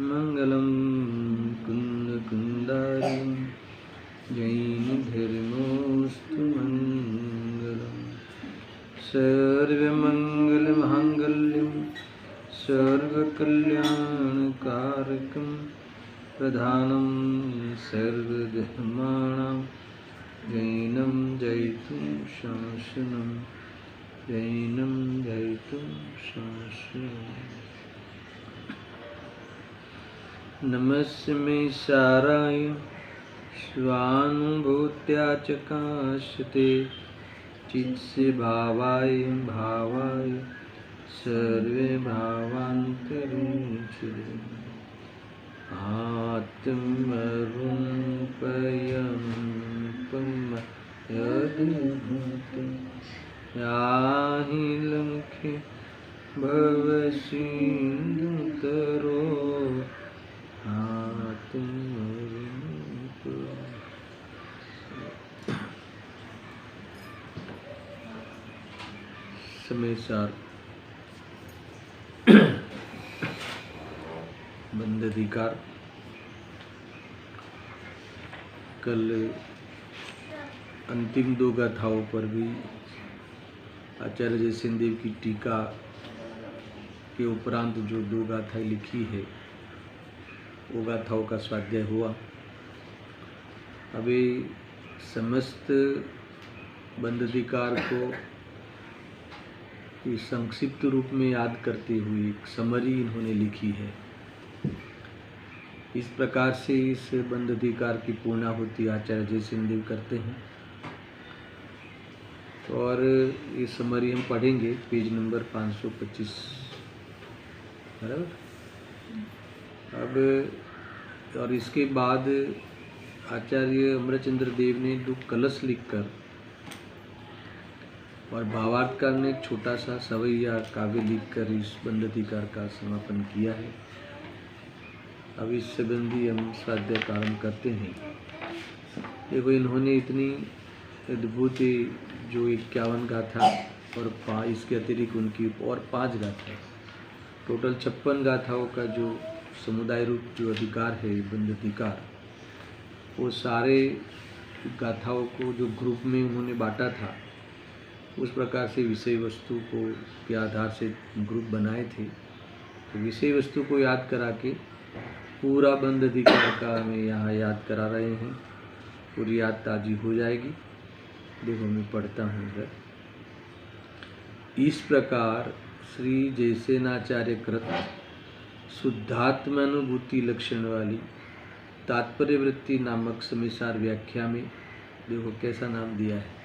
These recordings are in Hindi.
मंगलम कुंदकुंदारिं जैनधर्मोऽस्तु मंगलम्। सर्वमंगलमांगल्यं सर्वकल्याणकारकं प्रधानं सर्वधर्माणां जैनं जयितुं शासनं जैनं जयितुं शासनम्। नमस्मे साराय स्वानुभूत्या चकाशते चित्से भावाय भावाय सर्वे भावान्तरिंचरे आत्मरूपयं याहि लंघे भवसिन्धुतरो समय सार बंद अधिकार। कल अंतिम दो गाथाओं पर भी आचार्य जयसेन देव की टीका के उपरांत जो दो गाथाएं लिखी है वो गाथाओं का स्वाध्याय हुआ। अभी समस्त बंद अधिकार को संक्षिप्त रूप में याद करते हुए एक समरी इन्होंने लिखी है। इस प्रकार से इस बंद अधिकार की पूर्णाहुति आचार्य जयसेन देव करते हैं। और ये समरी हम पढ़ेंगे पेज नंबर 525 बराबर। अब और इसके बाद आचार्य अमरचंद्र देव ने दो कलश लिखकर और भावार्थकार ने एक छोटा सा सवैया काव्य लिखकर इस बंद अधिकार का समापन किया है। अब इस संबंधी हम स्वाध्याय प्रारंभ करते हैं। देखो इन्होंने इतनी अद्भुत जो 51 गाथा और इसके अतिरिक्त उनकी और 5 गाथा, टोटल 56 गाथाओं का जो समुदाय रूप जो अधिकार है बंद अधिकार, वो सारे गाथाओं को जो ग्रुप में उन्होंने बांटा था उस प्रकार से विषय वस्तु को के आधार से ग्रुप बनाए थे। तो विषय वस्तु को याद करा के पूरा बंद अधिकार का हमें यहाँ याद करा रहे हैं। पूरी याद ताजी हो जाएगी। देखो मैं पढ़ता हूँ इधर। इस प्रकार श्री जयसेनाचार्य कृत शुद्धात्मानुभूति लक्षण वाली तात्पर्य वृत्ति नामक समिसार व्याख्या में देखो कैसा नाम दिया है।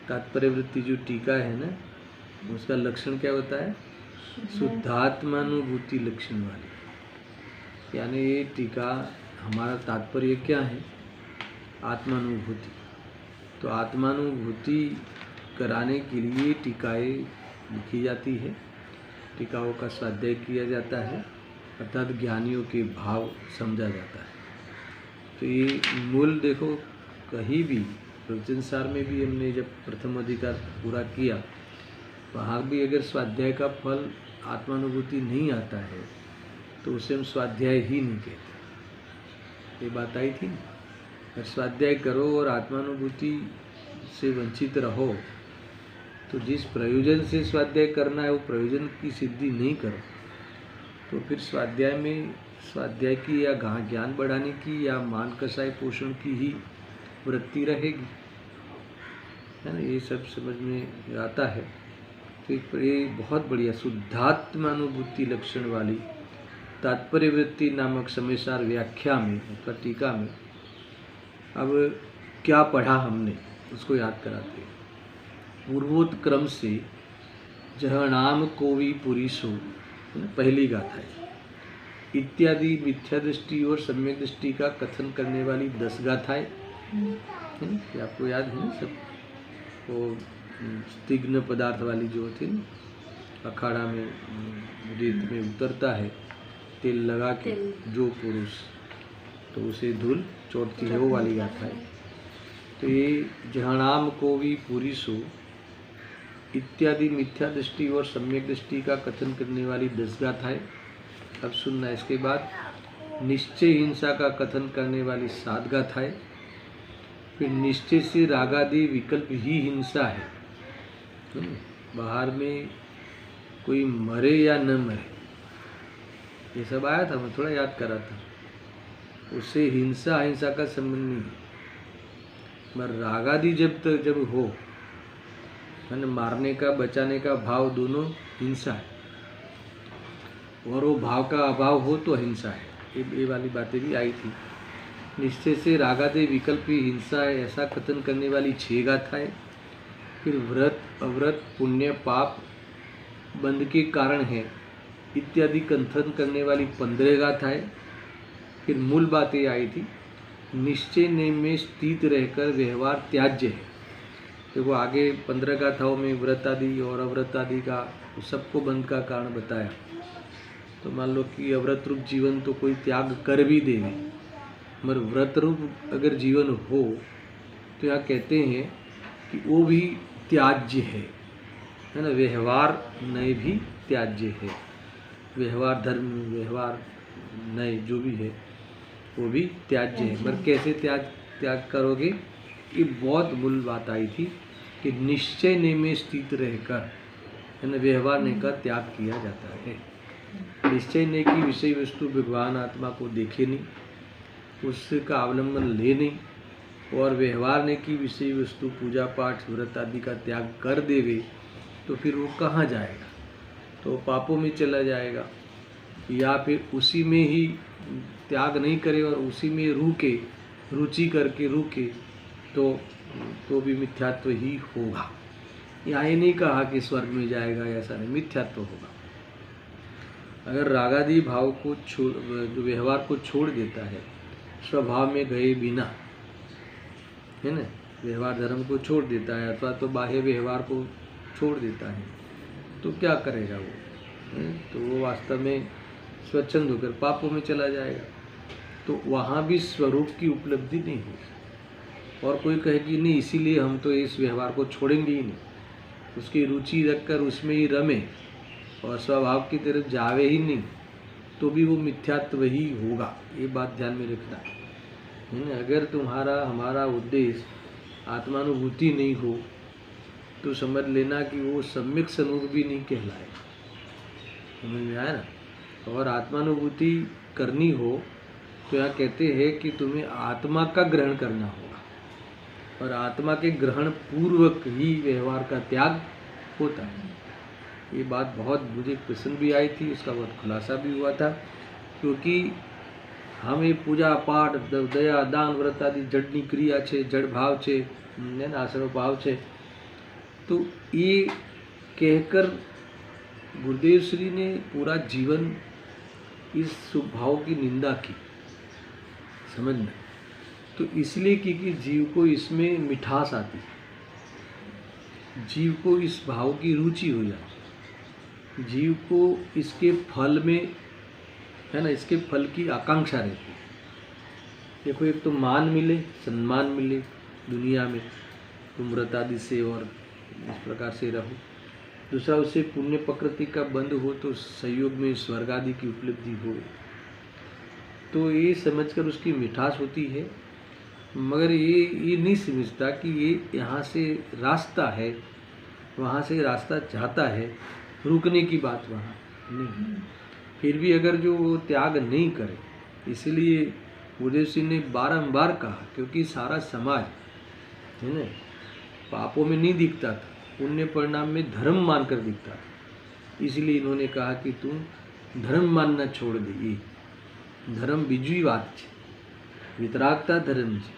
तात्पर्य वृत्ति जो टीका है ना, उसका लक्षण क्या होता है? शुद्धात्मानुभूति लक्षण वाली। यानी ये टीका हमारा तात्पर्य क्या है? आत्मानुभूति। तो आत्मानुभूति कराने के लिए टीकाएँ लिखी जाती है, टीकाओं का स्वाध्याय किया जाता है, अर्थात ज्ञानियों के भाव समझा जाता है। तो ये मूल देखो कहीं भी प्रवचन सार में भी हमने जब प्रथम अधिकार पूरा किया, वहाँ भी अगर स्वाध्याय का फल आत्मानुभूति नहीं आता है तो उसे हम स्वाध्याय ही नहीं कहते। ये बात आई थी। अगर स्वाध्याय करो और आत्मानुभूति से वंचित रहो तो जिस प्रयोजन से स्वाध्याय करना है वो प्रयोजन की सिद्धि नहीं करो तो फिर स्वाध्याय में स्वाध्याय की या ज्ञान बढ़ाने की या मान कषाय पोषण की ही वृत्ति रहेगी, है ना। ये सब समझ में आता है। तो ये बहुत बढ़िया शुद्धात्मानुभूति लक्षण वाली तात्पर्य वृत्ति नामक समयसार व्याख्या में अथवा टीका में अब क्या पढ़ा हमने उसको याद कराते हैं। पूर्वोत्क्रम से जह नाम कोवि पुरीसो पहली गाथा है इत्यादि मिथ्या दृष्टि और सम्यक दृष्टि का कथन करने वाली 10 गाथाएं है ना। आपको याद है ना सब? वो स्तिग्न पदार्थ वाली जो थी ना, अखाड़ा में रेत में उतरता है तेल लगा के जो पुरुष, तो उसे धूल चोटती है, वो वाली गाथा है। तो ये जहनाम को भी पुरीसो इत्यादि मिथ्या दृष्टि और सम्यक दृष्टि का कथन करने वाली 10 गाथाएं अब सुनना, इसके बाद निश्चय हिंसा का कथन करने वाली 7 गाथाएं, फिर निश्चय से रागादि विकल्प ही हिंसा है। बाहर में कोई मरे या न मरे, ये सब आया था, मैं थोड़ा याद कर रहा था। उससे हिंसा अहिंसा का संबंध नहीं है। मगर रागादि जब हो, है ना, मारने का बचाने का भाव दोनों हिंसा है, और वो भाव का अभाव हो तो अहिंसा है। ये वाली बातें भी आई थी। निश्चय से रागादि विकल्प ही हिंसा है, ऐसा कथन करने वाली 6 गाथाएं, फिर व्रत अव्रत पुण्य पाप बंध के कारण है इत्यादि कथन करने वाली 15 गाथाएं, फिर मूल बातें आई थी। निश्चय में स्थित रहकर व्यवहार त्याज्य है। देखो आगे 15 गाथाओं में व्रत आदि और अव्रत आदि का सबको बंध का कारण बताया। तो मान लो कि अव्रत रूप जीवन तो कोई त्याग कर भी देवे, मगर व्रत रूप अगर जीवन हो तो यहाँ कहते हैं कि वो भी त्याज्य है ना। व्यवहार नए भी त्याज्य है। व्यवहार धर्म व्यवहार नए जो भी है वो भी त्याज्य है। मगर कैसे त्याग करोगे, ये बहुत मूल बात आई थी कि निश्चय ने में स्थित रहकर, है ना, व्यवहार ने का त्याग किया जाता है। निश्चय ने की विषय वस्तु भगवान आत्मा को देखे नहीं, उसका अवलंबन ले नहीं, और व्यवहार ने की विषय वस्तु पूजा पाठ व्रत आदि का त्याग कर देवे, तो फिर वो कहाँ जाएगा? तो पापों में चला जाएगा, या फिर उसी में ही त्याग नहीं करे और उसी में रुचि करके रुके, तो भी मिथ्यात्व ही होगा। यहाँ ये नहीं कहा कि स्वर्ग में जाएगा, ऐसा नहीं, मिथ्यात्व होगा। अगर रागादि भाव को जो व्यवहार को छोड़ देता है स्वभाव में गए बिना, है ना, व्यवहार धर्म को छोड़ देता है अथवा तो बाह्य व्यवहार को छोड़ देता है, तो क्या करेगा वो? तो वो वास्तव में स्वच्छंद होकर पापों में चला जाएगा। तो वहाँ भी स्वरूप की उपलब्धि नहीं होगी। और कोई कहे कि नहीं इसीलिए हम तो इस व्यवहार को छोड़ेंगे ही नहीं, उसकी रुचि रखकर उसमें ही रमे और स्वभाव की तरफ जावे ही नहीं, तो भी वो मिथ्यात्व ही होगा। ये बात ध्यान में रखना है ना। अगर तुम्हारा हमारा उद्देश्य आत्मानुभूति नहीं हो तो समझ लेना कि वो सम्यक स्वरूप भी नहीं कहलाएगा। समझ में आया ना। और आत्मानुभूति करनी हो तो यहाँ कहते हैं कि तुम्हें आत्मा का ग्रहण करना होगा, और आत्मा के ग्रहण पूर्वक ही व्यवहार का त्याग होता है। ये बात बहुत मुझे पसंद भी आई थी, उसका बहुत खुलासा भी हुआ था, क्योंकि हमें पूजा पाठ दया दान व्रत आदि जड़नी क्रिया है, जड़ भाव है, आश्रव भाव है। तो ये कहकर गुरुदेव श्री ने पूरा जीवन इस स्वभाव की निंदा की, समझना। तो इसलिए क्योंकि जीव को इसमें मिठास आती, जीव को इस भाव की रुचि हो जाती, जीव को इसके फल में, है ना, इसके फल की आकांक्षा रहती है। देखो एक तो मान मिले, सम्मान मिले दुनिया में, तुम व्रत आदि से और इस प्रकार से रहो। दूसरा उससे पुण्य प्रकृति का बंध हो तो संयोग में स्वर्ग आदि की उपलब्धि हो। तो ये समझकर उसकी मिठास होती है, मगर ये नहीं समझता कि ये यहाँ से रास्ता है, वहाँ से रास्ता चाहता है, रुकने की बात वहाँ नहीं। फिर भी अगर जो वो त्याग नहीं करे, इसलिए गुरुदेव सिंह ने बारंबार कहा, क्योंकि सारा समाज, है ना, पापों में नहीं दिखता था, पुण्य परिणाम में धर्म मानकर दिखता था। इसलिए इन्होंने कहा कि तुम धर्म मानना छोड़ दे। ये धर्म बीजी बात है, वितरागता धर्म है,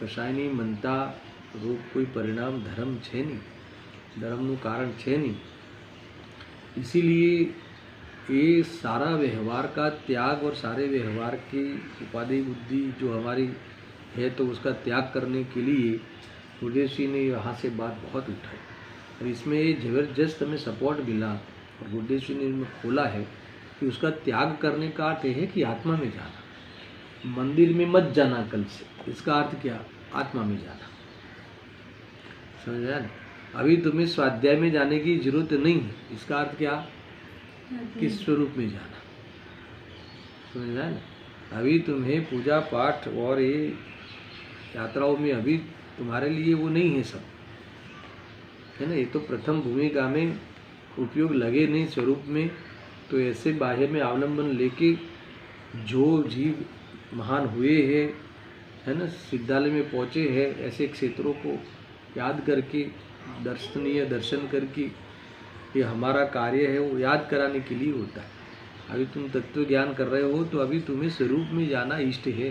कशायनी मनता रूप कोई परिणाम धर्म है नहीं, धर्मનું कारण है नहीं। इसीलिए ये सारा व्यवहार का त्याग और सारे व्यवहार की उपाधि बुद्धि जो हमारी है, तो उसका त्याग करने के लिए गुरुदेव सिंह ने यहाँ से बात बहुत उठाई, और इसमें ये ज़बरदस्त हमें सपोर्ट मिला। और गुरुदेव सिंह ने इसमें खोला है कि उसका त्याग करने का अर्थ है कि आत्मा में जाना, मंदिर में मत जाना कल से। इसका अर्थ क्या? आत्मा में जाना। समझ आया ना। अभी तुम्हें स्वाध्याय में जाने की जरूरत नहीं है। इसका अर्थ क्या? कि स्वरूप में जाना। समझ में आया ना। अभी तुम्हें पूजा पाठ और ये यात्राओं में अभी तुम्हारे लिए वो नहीं है सब, है ना। ये तो प्रथम भूमिका में उपयोग लगे नहीं स्वरूप में। तो ऐसे बाह्य में अवलंबन लेके जो जीव महान हुए हैं, है ना, सिद्धालय में पहुँचे हैं, ऐसे क्षेत्रों को याद करके दर्शनीय दर्शन करके ये हमारा कार्य है वो याद कराने के लिए होता है। अभी तुम तत्व ज्ञान कर रहे हो तो अभी तुम्हें स्वरूप में जाना इष्ट है,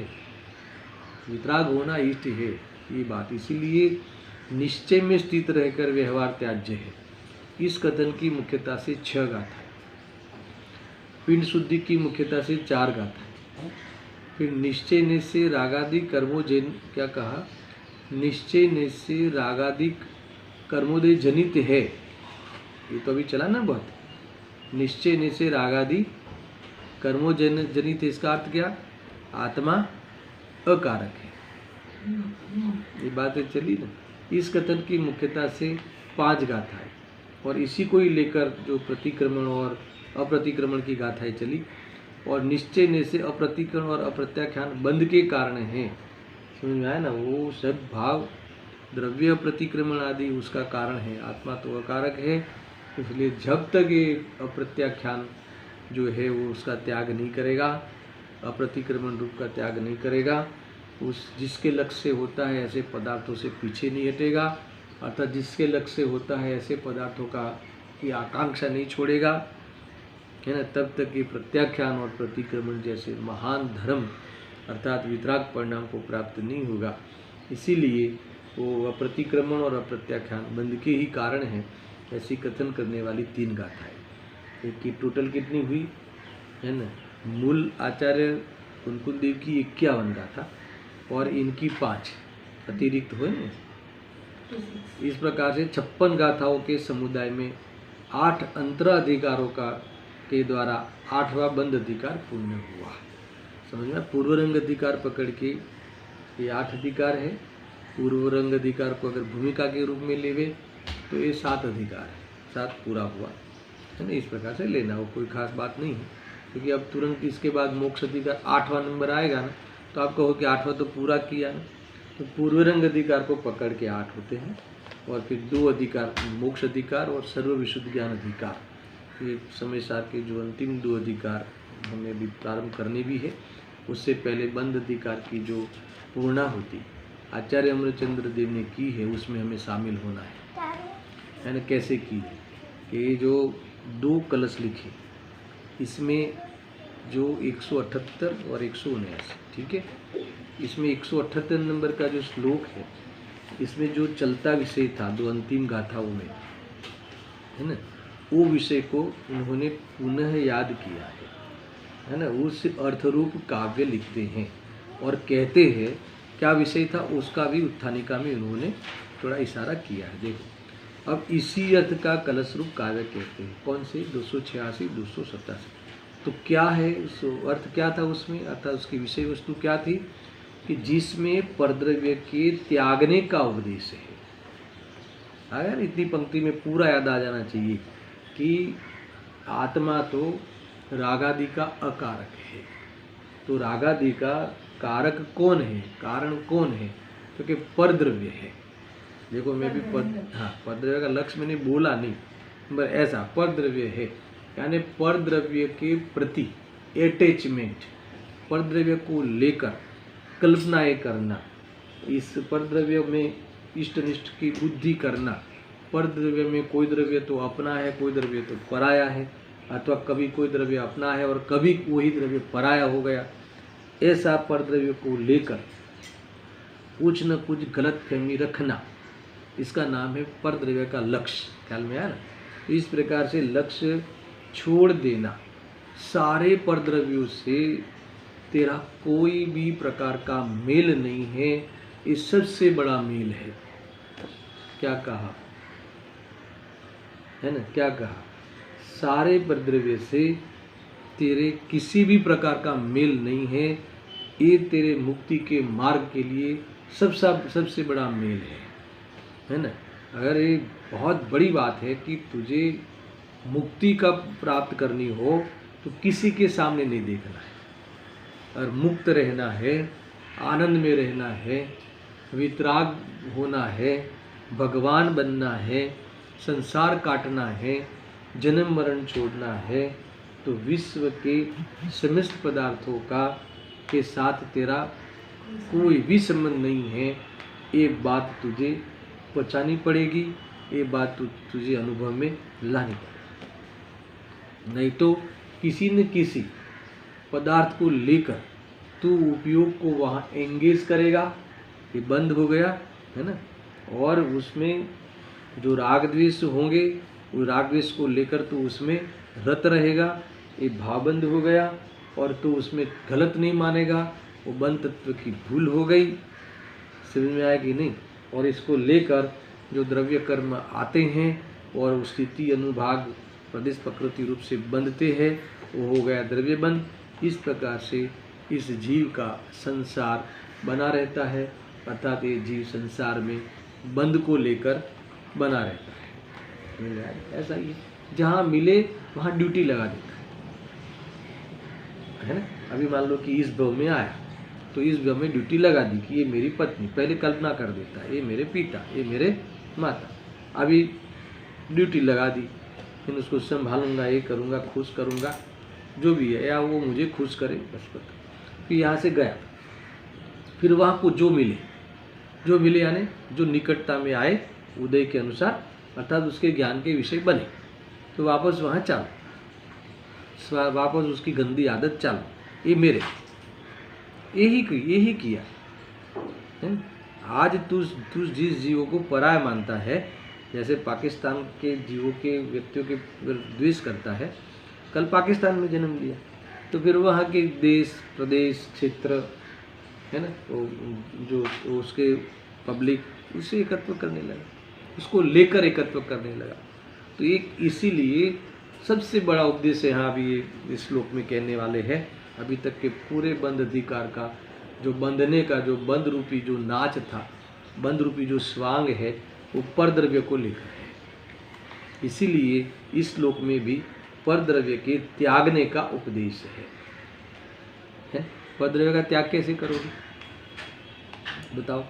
वितराग होना इष्ट है, ये बात। इसीलिए निश्चय में स्थित रहकर व्यवहार त्याज्य है। इस कथन की मुख्यता से 6 गाथा है। पिंड शुद्धि की मुख्यता से 4 गाथा है। फिर निश्चय ने से रागादिक कर्मोजन, क्या कहा, निश्चय ने से रागादिक कर्मोदय जनित है, ये तो अभी चला ना बहुत। निश्चय ने से रागादि कर्मोजन जनित है, इसका अर्थ क्या, आत्मा अकारक है, ये बातें चली ना। इस कथन की मुख्यता से 5 गाथा है और इसी को ही लेकर जो प्रतिक्रमण और अप्रतिक्रमण की गाथाएं चली। और निश्चय ने से अप्रतिक्रमण और अप्रत्याख्यान बंध के कारण है, समझ में आया ना। वो सब भाव द्रव्य प्रतिक्रमण आदि उसका कारण है, आत्मा तो अकारक है। इसलिए जब तक ये अप्रत्याख्यान जो है वो उसका त्याग नहीं करेगा, अप्रतिक्रमण रूप का त्याग नहीं करेगा, उस जिसके लक्ष्य से होता है ऐसे पदार्थों से पीछे नहीं हटेगा, अर्थात जिसके लक्ष्य से होता है ऐसे पदार्थों का की आकांक्षा नहीं छोड़ेगा, है ना, तब तक ये प्रत्याख्यान और प्रतिक्रमण जैसे महान धर्म अर्थात वितराग परिणाम को प्राप्त नहीं होगा। इसीलिए वो अप्रतिक्रमण और अप्रत्याख्यान बंध के ही कारण है। ऐसी कथन करने वाली 3 गाथाएं। एक की टोटल कितनी हुई, है ना, मूल आचार्य कुंकुल देव की 51 गाथा और इनकी 5 अतिरिक्त हुए ना। इस प्रकार से 56 गाथाओं के समुदाय में 8 अंतराधिकारों का के द्वारा 8वां बंध अधिकार पूर्ण हुआ। समझ में, पूर्व रंग अधिकार पकड़ के ये 8 अधिकार है। पूर्व रंग अधिकार को अगर भूमिका के रूप में लेवे तो ये 7 अधिकार है, 7 पूरा हुआ, है ना। इस प्रकार से लेना, वो कोई खास बात नहीं है। क्योंकि अब तुरंत इसके बाद मोक्ष अधिकार 8वां नंबर आएगा ना, तो आप कहो कि 8वां तो पूरा किया ना। तो पूर्व रंग अधिकार को पकड़ के 8 होते हैं और फिर 2 अधिकार मोक्ष अधिकार और सर्व विशुद्ध ज्ञान अधिकार। ये समय सार के जो अंतिम 2 अधिकार हमें अभी प्रारंभ करने भी है, उससे पहले बंध अधिकार की जो पूर्णा होती आचार्य अमरचंद्र देव ने की है, उसमें हमें शामिल होना है ना। कैसे की है कि ये जो 2 कलश लिखे, इसमें जो 178 और 179, ठीक है, इसमें 178 नंबर का जो श्लोक है, इसमें जो चलता विषय था 2 अंतिम गाथाओं में, है ना, वो विषय को उन्होंने पुनः याद किया है ना। उस अर्थरूप काव्य लिखते हैं और कहते हैं क्या विषय था उसका भी उत्थानिका में उन्होंने थोड़ा इशारा किया है। देखो, अब इसी अर्थ का कलश रूप काव्य कहते हैं। कौन से, 286 287। तो क्या है उस अर्थ, क्या था उसमें, अर्थात उसकी विषय वस्तु क्या थी कि जिसमें परद्रव्य के त्यागने का उपदेश है। अगर इतनी पंक्ति में पूरा याद आ जाना चाहिए कि आत्मा तो रागादि का अकारक है। तो रागादि का कारक कौन है, कारण कौन है, क्योंकि परद्रव्य है। देखो मैं भी परद्रव्य का लक्ष्य मैंने बोला नहीं, पर ऐसा परद्रव्य है, यानी परद्रव्य के प्रति अटैचमेंट, परद्रव्य को लेकर कल्पनाएं करना, इस परद्रव्य में इष्टनिष्ठ की बुद्धि करना। परद्रव्य में कोई द्रव्य तो अपना है, कोई द्रव्य तो पराया है, अथवा कभी कोई द्रव्य अपना है और कभी वही द्रव्य पराया हो गया। ऐसा परद्रव्य को लेकर कुछ न कुछ गलत फहमी रखना, इसका नाम है परद्रव्य का लक्ष्य। ख्याल में आया ना। इस प्रकार से लक्ष्य छोड़ देना, सारे परद्रव्यों से तेरा कोई भी प्रकार का मेल नहीं है, ये सबसे बड़ा मेल है। क्या कहा है ना, क्या कहा, सारे परद्रव्य से तेरे किसी भी प्रकार का मेल नहीं है, ये तेरे मुक्ति के मार्ग के लिए सबसे बड़ा मेल है ना। अगर ये बहुत बड़ी बात है कि तुझे मुक्ति का प्राप्त करनी हो तो किसी के सामने नहीं देखना है, और मुक्त रहना है, आनंद में रहना है, वितराग होना है, भगवान बनना है, संसार काटना है, जन्म मरण छोड़ना है, तो विश्व के समस्त पदार्थों का के साथ तेरा कोई भी संबंध नहीं है। ये बात तुझे पहचानी पड़ेगी, ये बात तुझे अनुभव में लानी पड़ेगी। नहीं तो किसी न किसी पदार्थ को लेकर तू उपयोग को वहाँ एंगेज करेगा, ये बंद हो गया है ना। और उसमें जो राग द्वेष होंगे, वो राग द्वेष को लेकर तू उसमें रत रहेगा, ये भावबंद हो गया। और तू उसमें गलत नहीं मानेगा, वो बंद तत्व की भूल हो गई। समझ में आएगी नहीं। और इसको लेकर जो द्रव्य कर्म आते हैं और स्थिति अनुभाग प्रदेश प्रकृति रूप से बंधते हैं, वो हो गया द्रव्य बंध। इस प्रकार से इस जीव का संसार बना रहता है, अर्थात ये जीव संसार में बंध को लेकर बना रहता है। ऐसा ही जहाँ मिले वहाँ ड्यूटी लगा देता है ना। अभी मान लो कि इस भव में आया तो इस भव में ड्यूटी लगा दी कि ये मेरी पत्नी, पहले कल्पना कर देता है ये मेरे पिता, ये मेरे माता, अभी ड्यूटी लगा दी, फिर उसको संभालूंगा, ये करूँगा, खुश करूँगा, जो भी है, या वो मुझे खुश करे बस पता। फिर यहाँ से गया, फिर वहाँ को जो मिले यानी जो निकटता में आए उदय के अनुसार, अर्थात उसके ज्ञान के विषय बने, तो वापस वहाँ चालू, वापस उसकी गंदी आदत चालू। ये मेरे यही किया है। आज तू जिस जीवों को पराया मानता है, जैसे पाकिस्तान के जीवों के व्यक्तियों के द्वेष करता है, कल पाकिस्तान में जन्म लिया तो फिर वहाँ के देश प्रदेश क्षेत्र है ना, जो उसके पब्लिक उससे एकत्व करने लगा, उसको लेकर एकत्व करने लगा। तो एक इसीलिए सबसे बड़ा उद्देश्य यहाँ भी ये इस श्लोक में कहने वाले हैं, अभी तक के पूरे बंध अधिकार का, जो बंधने का जो बंध रूपी जो नाच था, बंध रूपी जो स्वांग है, वो परद्रव्य को लेकर है। इसीलिए इस श्लोक में भी परद्रव्य के त्यागने का उपदेश है। परद्रव्य का त्याग कैसे करोगे बताओ?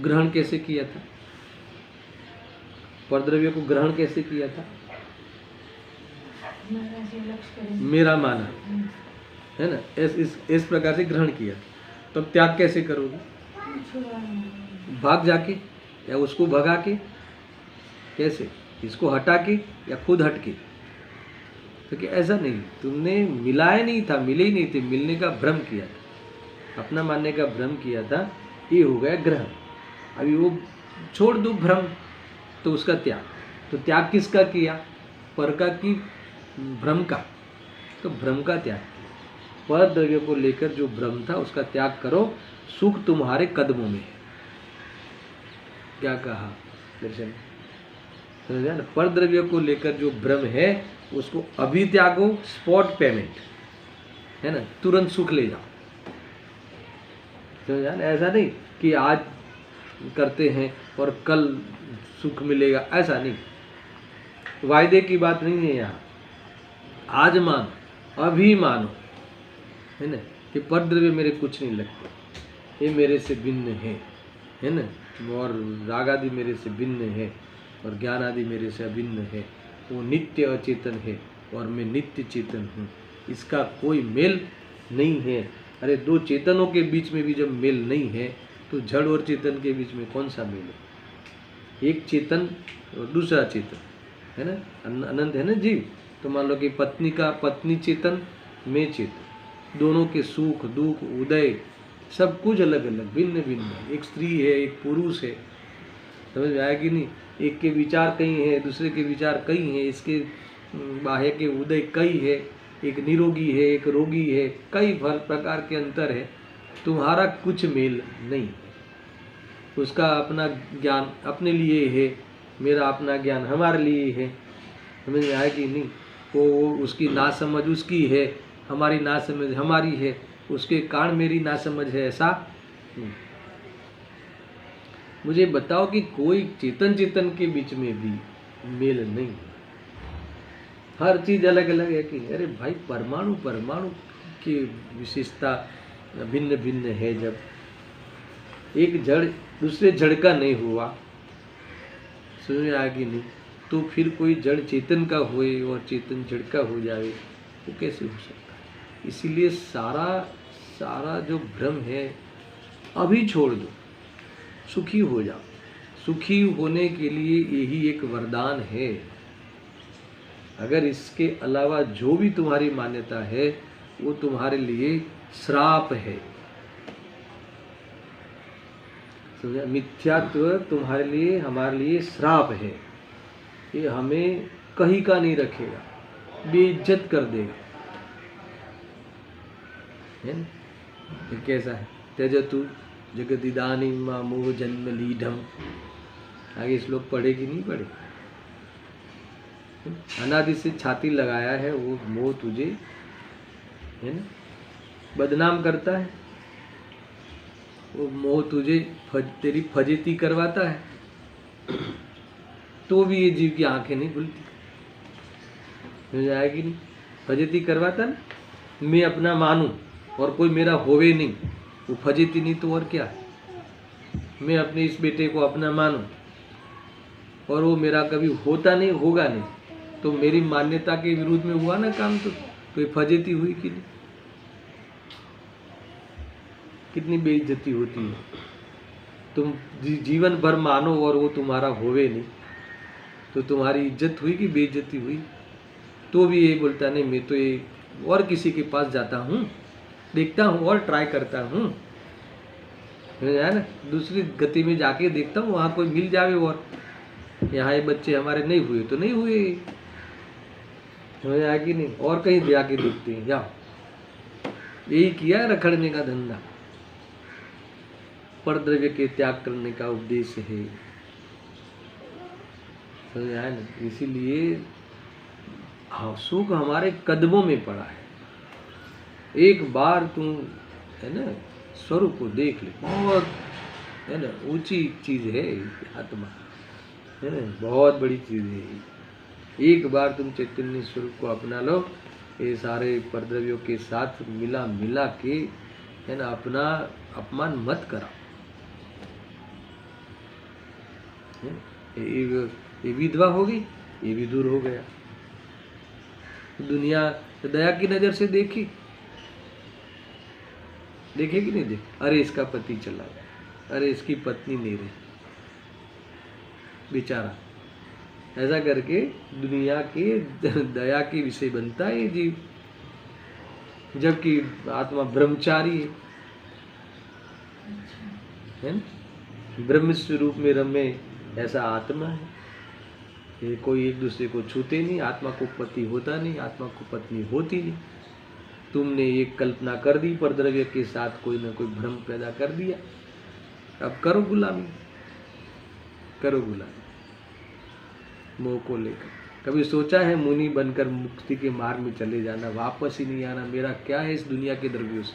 ग्रहण कैसे किया था? परद्रव्य को ग्रहण कैसे किया था? मेरा माना है ना, इस प्रकार से ग्रहण किया। तो अब त्याग कैसे करोगे? भाग जाके या उसको भगा के? कैसे? इसको हटा के या खुद हट के? तो कि ऐसा नहीं, तुमने मिलाया नहीं था, मिले ही नहीं थे, मिलने का भ्रम किया था, अपना मानने का भ्रम किया था, ये हो गया ग्रहण। अभी वो छोड़ दो भ्रम, तो उसका त्याग। तो त्याग किसका किया? पर का कि भ्रम का? तो भ्रम का त्याग किया। पर द्रव्य को लेकर जो भ्रम था उसका त्याग करो, सुख तुम्हारे कदमों में है। क्या कहा दर्शन? समझा ना? पर द्रव्य को लेकर जो भ्रम है उसको अभी त्यागो, स्पॉट पेमेंट है ना, तुरंत सुख ले जाओ। समझा ना? ऐसा नहीं कि आज करते हैं और कल सुख मिलेगा, ऐसा नहीं, वायदे की बात नहीं है यहाँ। आज मानो, अभी मानो, है ना, कि परद्रव्य मेरे कुछ नहीं लगते, ये मेरे से भिन्न है ना, और राग आदि मेरे से भिन्न है और ज्ञान आदि मेरे से अभिन्न है। वो नित्य अचेतन है और मैं नित्य चेतन हूँ, इसका कोई मेल नहीं है। अरे दो चेतनों के बीच में भी जब मेल नहीं है तो जड़ और चेतन के बीच में कौन सा मेल है? एक चेतन और दूसरा चेतन है ना, अनंत है ना जीव। तो मान लो कि पत्नी का पत्नी चेतन, मैं चेतन, दोनों के सुख दुख उदय सब कुछ अलग अलग भिन्न भिन्न है। एक स्त्री है, एक पुरुष है, समझ में आया कि नहीं? एक के विचार कई हैं, दूसरे के विचार कई हैं, इसके बाह्य के उदय कई है, एक निरोगी है, एक रोगी है, कई प्रकार के अंतर है। तुम्हारा कुछ मेल नहीं, उसका अपना ज्ञान अपने लिए है, मेरा अपना ज्ञान हमारे लिए है। समझ में आया कि नहीं? वो उसकी नासमझ उसकी है, हमारी नासमझ हमारी है, उसके कारण मेरी नासमझ है, ऐसा नहीं। मुझे बताओ कि कोई चेतन चेतन के बीच में भी मेल नहीं, हर चीज अलग अलग है कि? अरे भाई परमाणु परमाणु की विशेषता भिन्न भिन्न है। जब एक जड़ दूसरे जड़ का नहीं हुआ, समझ में आया कि नहीं, तो फिर कोई जड़ चेतन का होए और चेतन जड़ का हो जाए, वो कैसे हो सकता है। इसीलिए सारा जो भ्रम है अभी छोड़ दो, सुखी हो जाओ। सुखी होने के लिए यही एक वरदान है। अगर इसके अलावा जो भी तुम्हारी मान्यता है वो तुम्हारे लिए श्राप है। समझा? मिथ्यात्व तुम्हारे लिए, हमारे लिए श्राप है। ये हमें कहीं का नहीं रखेगा, बेइज्जत कर देगा, है ना? ये कैसा है? त्यजतु जगदिदानीं मोह जन्म लीढम। आगे श्लोक पढ़े कि नहीं पढ़े? अनादि से छाती लगाया है वो मोह तुझे, है ना, बदनाम करता है। वो मोह तुझे तेरी फजीती करवाता है, तो भी ये जीव की आंखें नहीं खुलती। समझ आएगी नहीं? फजीती करवाता ना, मैं अपना मानूं और कोई मेरा होवे नहीं, वो फजीती नहीं तो और क्या है। मैं अपने इस बेटे को अपना मानूं और वो मेरा कभी होता नहीं, होगा नहीं, तो मेरी मान्यता के विरुद्ध में हुआ ना काम, तो ये फजीती हुई कि नहीं? कितनी बेइज्जती होती है। तुम जीवन भर मानो और वो तुम्हारा होवे नहीं, तो तुम्हारी इज्जत हुई कि बेइज्जती हुई? तो भी ये बोलता नहीं, मैं तो ये और किसी के पास जाता हूँ, देखता हूँ और ट्राई करता हूँ, है ना, दूसरी गति में जाके देखता हूँ वहाँ कोई मिल जावे, और यहाँ ये बच्चे हमारे नहीं हुए तो नहीं हुए, समझ आया कि नहीं? और कहीं जाके देखते हैं, जाओ। यही किया है रखड़ने का धंधा, परद्रव्य के त्याग करने का उपदेश है, समझ आया ना? इसीलिए सुख हमारे कदमों में पड़ा है। एक बार तुम, है ना, स्वरूप को देख ले, बहुत, है ना, ऊंची चीज है आत्मा, है ना, बहुत बड़ी चीज है। एक बार तुम चैतन्य स्वरूप को अपना लो, ये सारे परद्रव्यों के साथ मिला के, है ना, अपना अपमान मत करा। ये विधवा होगी, ये भी दूर हो गया। दुनिया दया की नजर से देखेगी नहीं देख, अरे इसका पति चला गया, अरे इसकी पत्नी नहीं रही, बेचारा, ऐसा करके दुनिया के दया के विषय बनता है ये जीव, जबकि आत्मा ब्रह्मचारी है ना, ब्रह्म स्वरूप में रमे ऐसा आत्मा है। ये कोई एक दूसरे को छूते नहीं, आत्मा को पति होता नहीं, आत्मा को पत्नी होती नहीं। तुमने एक कल्पना कर दी, परद्रव्य के साथ कोई ना कोई भ्रम पैदा कर दिया, अब करो गुलामी, करो गुलामी मोह को लेकर। कभी सोचा है मुनि बनकर मुक्ति के मार्ग में चले जाना, वापस ही नहीं आना, मेरा क्या है इस दुनिया के द्रव्यों से,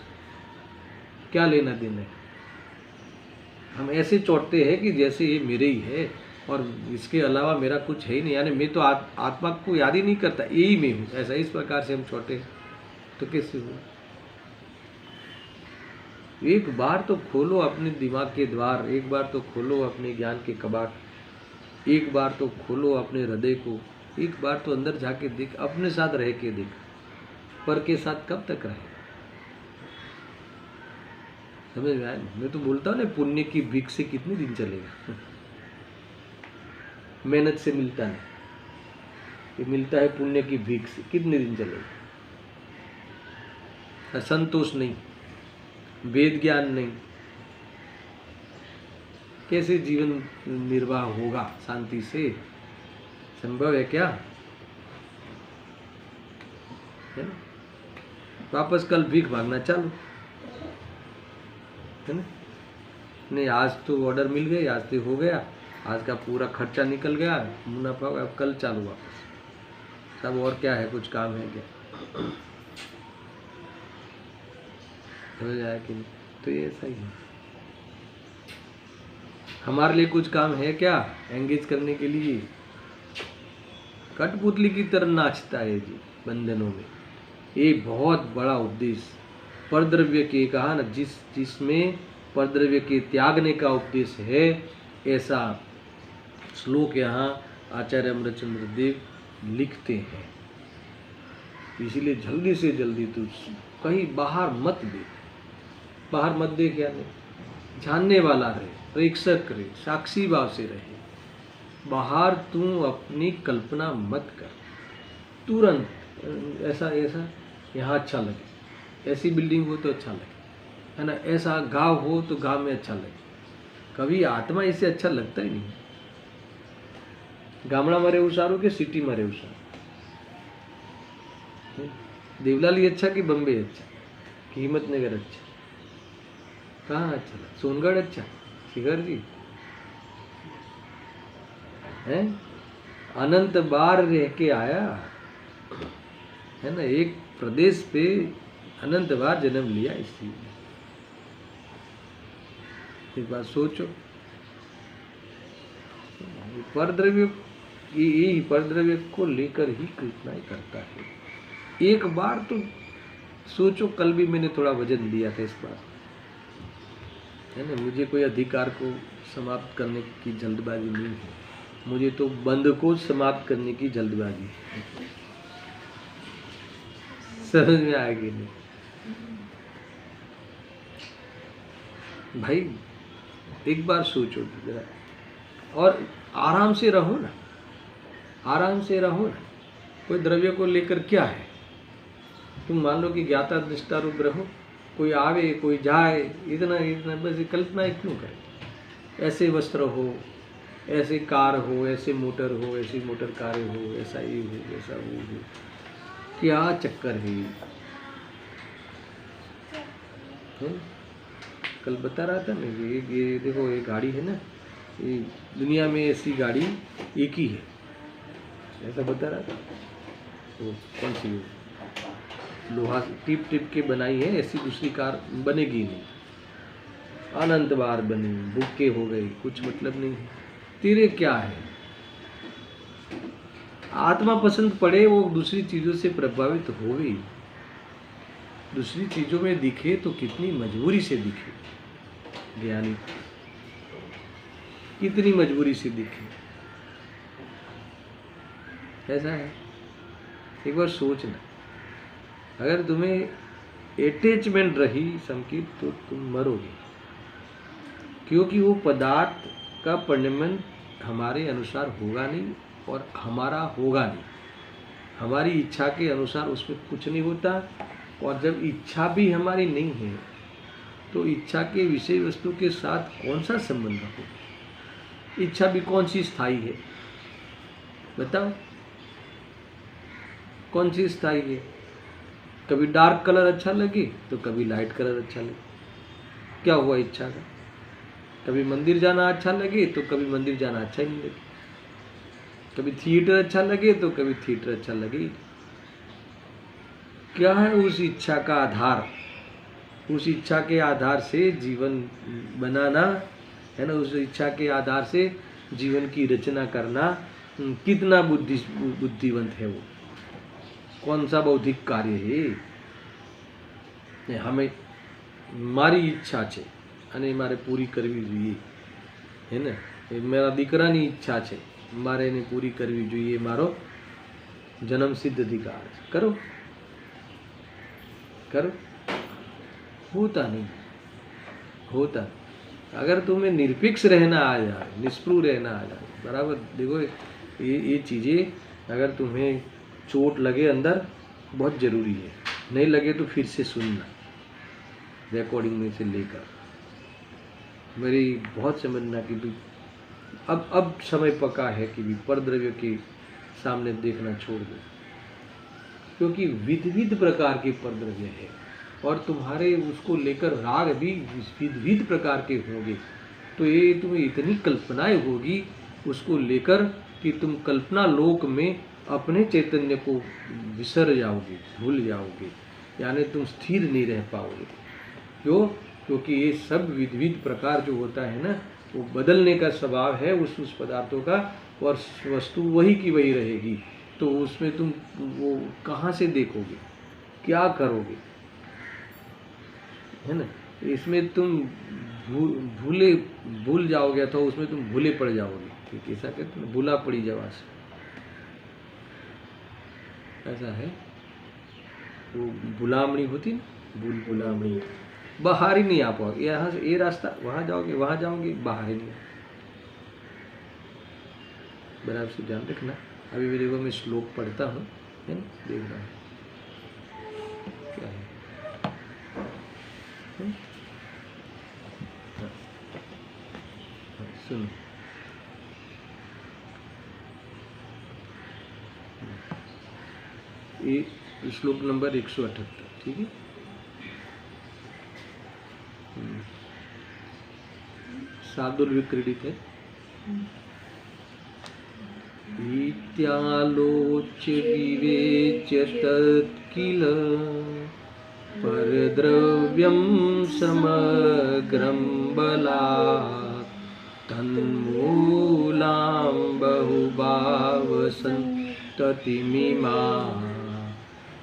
क्या लेना देना है? हम ऐसे चौटते हैं कि जैसे ये मेरे ही है और इसके अलावा मेरा कुछ है ही नहीं, यानी मैं तो आत्मा को याद ही नहीं करता, यही मैं हूँ, ऐसा इस प्रकार से हम चौटे हैं। तो कैसे हुआ? एक बार तो खोलो अपने दिमाग के द्वार, एक बार तो खोलो अपने ज्ञान के कबाट, एक बार तो खोलो अपने हृदय को, एक बार तो अंदर जाके देख, अपने साथ रह के देख। पर के साथ कब तक रहे? समझ में आया? मैं तो बोलता हूँ ना, पुण्य की भीख से कितने दिन चलेगा? मेहनत से मिलता नहीं, ये मिलता है पुण्य की भीख से, कितने दिन चलेगा? संतोष नहीं, वेद ज्ञान नहीं, कैसे जीवन निर्वाह होगा शांति से? संभव है क्या? है ना? वापस कल भीख मांगना चालू, है ना? नहीं, आज तो ऑर्डर मिल गए, आज तो हो गया, आज का पूरा खर्चा निकल गया, मुनाफा, अब कल चालू वापस। सब और क्या है, कुछ काम है क्या? समझ आया कि नहीं? तो ये ऐसा ही है, हमारे लिए कुछ काम है क्या एंगेज करने के लिए? कठपुतली की तरह नाचता है जी बंधनों में, ये बहुत बड़ा उद्देश्य परद्रव्य के कहा ना, जिसमें परद्रव्य के त्यागने का उपदेश है, ऐसा श्लोक यहाँ आचार्य अमृतचंद्र देव लिखते हैं। इसीलिए जल्दी से जल्दी तू कहीं बाहर मत दे, बाहर मत दे, क्या नहीं, जानने वाला रहे, प्रेक्षक रहे, साक्षी भाव से रहे। बाहर तू अपनी कल्पना मत कर, तुरंत ऐसा ऐसा यहाँ अच्छा लगे, ऐसी बिल्डिंग हो तो अच्छा लगे, है ना, ऐसा गांव हो तो गांव में अच्छा लगे। कभी आत्मा इससे अच्छा लगता ही नहीं। गामड़ा में रहવું સારું કે સિટી में रहવું સારું? देवलाली अच्छा कि बम्बे अच्छा कि हिम्मतनगर अच्छा? कहाँ अच्छा लगा? सोनगढ़ अच्छा? शिखर जी हैं, अनंत बार रह के आया है ना, एक प्रदेश पे अनंत बार जन्म लिया। इसलिए एक बात सोचो, परद्रव्य, यही परद्रव्य को लेकर ही कल्पना करता है। एक बार तो सोचो, कल भी मैंने थोड़ा वजन लिया था इस बार, है ना। मुझे कोई अधिकार को समाप्त करने की जल्दबाजी नहीं है, मुझे तो बंध को समाप्त करने की जल्दबाजी है। समझ में आएगी नहीं भाई, एक बार सोचो जरा, और आराम से रहो ना, आराम से रहो ना। कोई द्रव्य को लेकर क्या है, तुम मान लो कि ज्ञाता दृष्टा रूप रहो, कोई आवे कोई जाए, इतना इतना बस कल्पना क्यों करें। ऐसे वस्त्र हो, ऐसे कार हो, ऐसे मोटर हो, ऐसी मोटर कारें हो, ऐसा ये हो, ऐसा वो हो, क्या चक्कर है ये? कल बता रहा था ना, ये देखो, ये गाड़ी है ना, ये दुनिया में ऐसी गाड़ी एक ही है, ऐसा बता रहा था। वो कौन सी है, लोहा टिप टिप के बनाई है, ऐसी दूसरी कार बनेगी नहीं, अनंत बार बनी, बुक्के हो गई, कुछ मतलब नहीं है। तेरे क्या है, आत्मा पसंद पड़े, वो दूसरी चीज़ों से प्रभावित हो गई, दूसरी चीज़ों में दिखे तो कितनी मजबूरी से दिखे, ज्ञानी कितनी मजबूरी से दिखे, ऐसा है। एक बार सोचना, अगर तुम्हें अटैचमेंट रही संकित तो तुम मरोगे, क्योंकि वो पदार्थ का परिणमन हमारे अनुसार होगा नहीं और हमारा होगा नहीं, हमारी इच्छा के अनुसार उसमें कुछ नहीं होता। और जब इच्छा भी हमारी नहीं है तो इच्छा के विषय वस्तु के साथ कौन सा संबंध हो? इच्छा भी कौन सी स्थायी है, बताओ, कौन सी स्थायी है? कभी डार्क कलर अच्छा लगे तो कभी लाइट कलर अच्छा लगे, क्या हुआ इच्छा का? कभी मंदिर जाना अच्छा लगे तो कभी मंदिर जाना अच्छा ही नहीं लगे, कभी थिएटर अच्छा लगे तो कभी थिएटर अच्छा लगे। क्या है उस इच्छा का आधार? उस इच्छा के आधार से जीवन बनाना, है ना, उस इच्छा के आधार से जीवन की रचना करना कितना बुद्धिवंत है वो, कौन सा बौद्धिक कार्य है? हमें मारी इच्छा है અને મારે પૂરી કરવી જોઈએ, હે ને, મારા દીકરાની ઈચ્છા છે, મારે એને પૂરી કરવી જોઈએ, મારો જન્મસિદ્ધ અધિકાર છે, કરો करो, होता नहीं, होता। अगर तुम्हें निरपेक्ष रहना आ जाए, निष्प्रूह रहना आ जाए, बराबर देखो, ये चीज़ें अगर तुम्हें चोट लगे अंदर बहुत ज़रूरी है, नहीं लगे तो फिर से सुनना रिकॉर्डिंग में से लेकर, मेरी बहुत समझना कि भी अब समय पका है कि भी परद्रव्य के सामने देखना छोड़ दो, क्योंकि विविध प्रकार के परद्रव्य है और तुम्हारे उसको लेकर राग भी विविध प्रकार के होंगे। तो ये तुम्हें इतनी कल्पनाएं होगी उसको लेकर कि तुम कल्पना लोक में अपने चैतन्य को विसर जाओगे, भूल जाओगे, यानी तुम स्थिर नहीं रह पाओगे। क्यों? क्योंकि ये सब विविध प्रकार जो होता है ना, वो बदलने का स्वभाव है उस पदार्थों का, और वस्तु वही की वही रहेगी। तो उसमें तुम वो कहाँ से देखोगे? क्या करोगे, है ना। इसमें तुम भूल जाओगे अथवा उसमें तुम भूले पड़ जाओगे। ठीक, ऐसा कहते हैं भूला पड़ी जवास, ऐसा है। वो भुलामणी होती ना, भुलामणी, बाहर ही नहीं आ पाओगे। यहाँ से ये रास्ता, वहाँ जाओगे, वहाँ जाओगे, बाहर ही नहीं। बराबर से ध्यान रखना। अभी भी देखो मैं श्लोक पढ़ता हूँ, है ना, देख रहा हूँ क्या है। सुनो, ये श्लोक नंबर 178, ठीक है। शार्दूल विक्रीडित है। इत्यालोच्य विवेच्य तत्किल परद्रव्यं समग्रं बलात् तन्मूलां बहुभावसन्ततिमिमां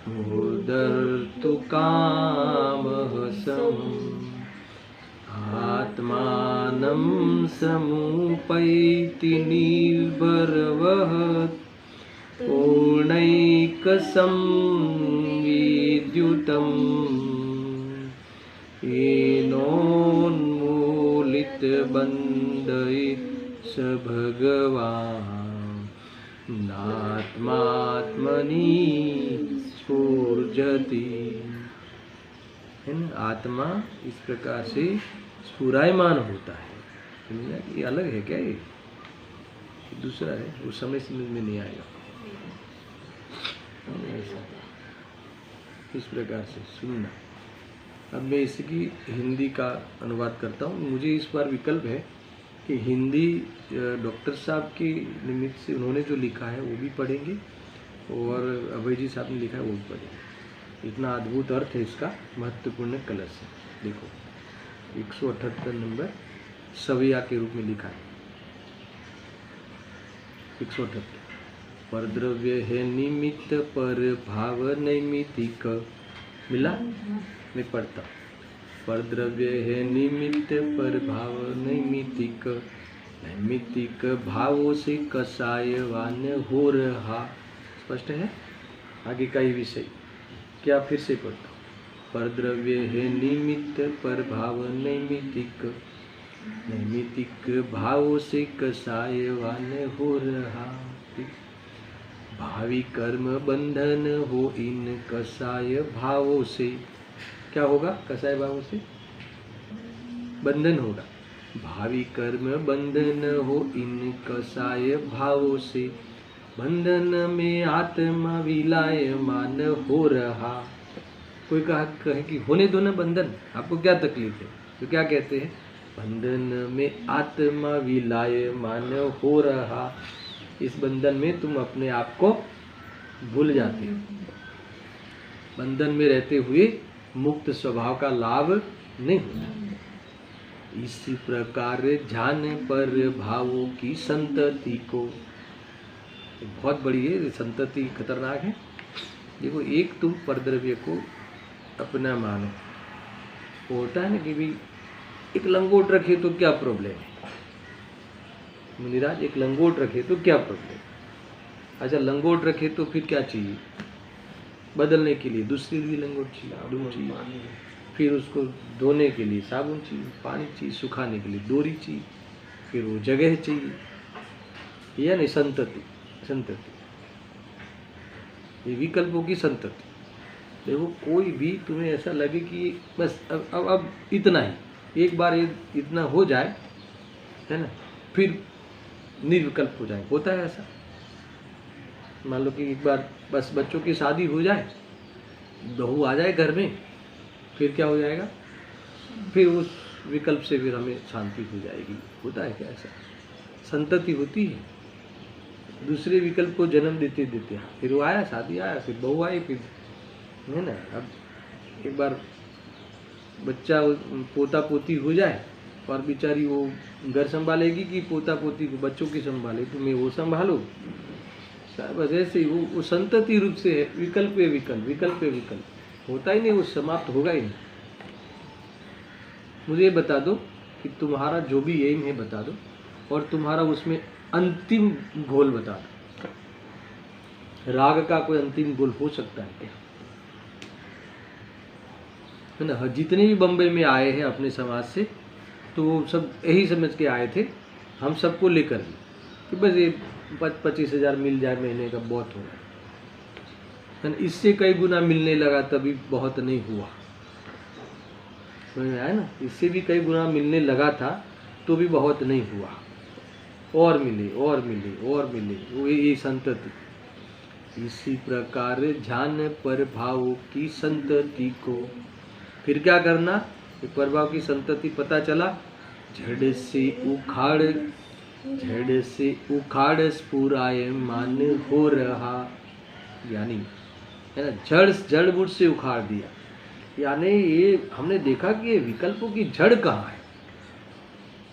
मुहुर्दर्तु कामः समम् आत्मानं समुपैति निर्भरवत् पूर्णैकसंविद्युतम् येनोन्मूलितबन्धैः स भगवान् नात्मात्मनि स्फुर्जति। आत्मा इस प्रकार से स्फुरायमान होता है। ये अलग है क्या, ये दूसरा है, उस समय समझ में नहीं आएगा। ऐसा इस प्रकार से सुनना। अब मैं इसकी हिंदी का अनुवाद करता हूँ। मुझे इस बार विकल्प है कि हिंदी डॉक्टर साहब के निमित्त से उन्होंने जो लिखा है वो भी पढ़ेंगे, और अभय जी साहब ने लिखा है वो भी पढ़ेंगे। इतना अद्भुत अर्थ है इसका, महत्वपूर्ण कलश है। देखो 178 नंबर सविया के रूप में लिखा है। 178 परद्रव्य है निमित्त पर भाव नैमित्तिक। मिला, मैं पढ़ता। परद्रव्य है निमित्त पर भाव नैमित्तिक, नैमित्तिक भावों से कसायवान हो रहा। स्पष्ट है। आगे का ही विषय क्या, फिर से पढ़ता हूँ। परद्रव्य है निमित्त पर भाव नैमित्तिक, नैमित्तिक भावों से कसायवान हो रहा। भावी कर्म बंधन हो इन कसाय भावों से। क्या होगा, कसाय भावों से बंधन होगा। भावी कर्म बंधन हो इन कसाय भावों से, बंधन में आत्मा विलायमान हो रहा। कोई कहे कि होने दो ना बंधन, आपको क्या तकलीफ है, तो क्या कहते हैं, बंधन में आत्मा विलायमान हो रहा। इस बंधन में तुम अपने आप को भूल जाते हो। बंधन में रहते हुए मुक्त स्वभाव का लाभ नहीं होता। इसी प्रकार ध्यान पर भावों की संतति को, बहुत बड़ी है संतति, खतरनाक है। देखो, एक तुम परद्रव्य को अपना मानो, होता है ना कि भी एक लंगोट रखे तो क्या प्रॉब्लम है, मुनिराज, एक लंगोट रखे तो क्या प्रॉब्लम। अच्छा, लंगोट रखे तो फिर क्या चाहिए, बदलने के लिए दूसरी भी लंगोट चाहिए, फिर उसको धोने के लिए साबुन चाहिए, पानी चाहिए, सुखाने के लिए डोरी चाहिए, फिर वो जगह चाहिए। यह नहीं संतति, संतति ये विकल्पों की संतति। देखो, कोई भी तुम्हें ऐसा लगे कि बस अब इतना ही, एक बार ये इतना हो जाए, है ना, फिर निर्विकल्प हो जाए। होता है ऐसा। मान लो कि एक बार बस बच्चों की शादी हो जाए, बहू आ जाए घर में, फिर क्या हो जाएगा, फिर उस विकल्प से फिर हमें शांति हो जाएगी। होता है क्या ऐसा, संतति होती है। दूसरे विकल्प को जन्म देते देते फिर वो आया, शादी आया, फिर बहू आई, फिर है ना। अब एक बार बच्चा पोता पोती हो जाए और बेचारी वो घर संभालेगी कि पोता पोती को बच्चों की संभाले, तो मैं वो संभालो। बस ऐसे ही वो संतति रूप से है। विकल्प विकल्प, विकल्प विकल्प, होता ही नहीं, वो समाप्त होगा ही नहीं। मुझे ये बता दो कि तुम्हारा जो भी एम है बता दो, और तुम्हारा उसमें अंतिम गोल बता दो। राग का कोई अंतिम गोल हो सकता है क्या? है ना। जितने भी बम्बई में आए हैं अपने समाज से, तो वो सब यही समझ के आए थे, हम सबको लेकर कि बस ये 25,000 मिल जाए महीने का बहुत हो रहा है। इससे कई गुना मिलने लगा तभी बहुत नहीं हुआ, समझ में आया ना। इससे भी कई गुना मिलने लगा था तो भी बहुत नहीं हुआ, और मिले और मिले और मिले, वो ये संतति। इसी प्रकार ध्यान पर भाव की संतति को, फिर क्या करना, प्रभाव की संतति पता चला, झड़ से उखाड़ स्फुरायमान हो रहा, यानी है ना, जड़ बूट से उखाड़ दिया। यानी ये हमने देखा कि ये विकल्पों की जड़ कहाँ है,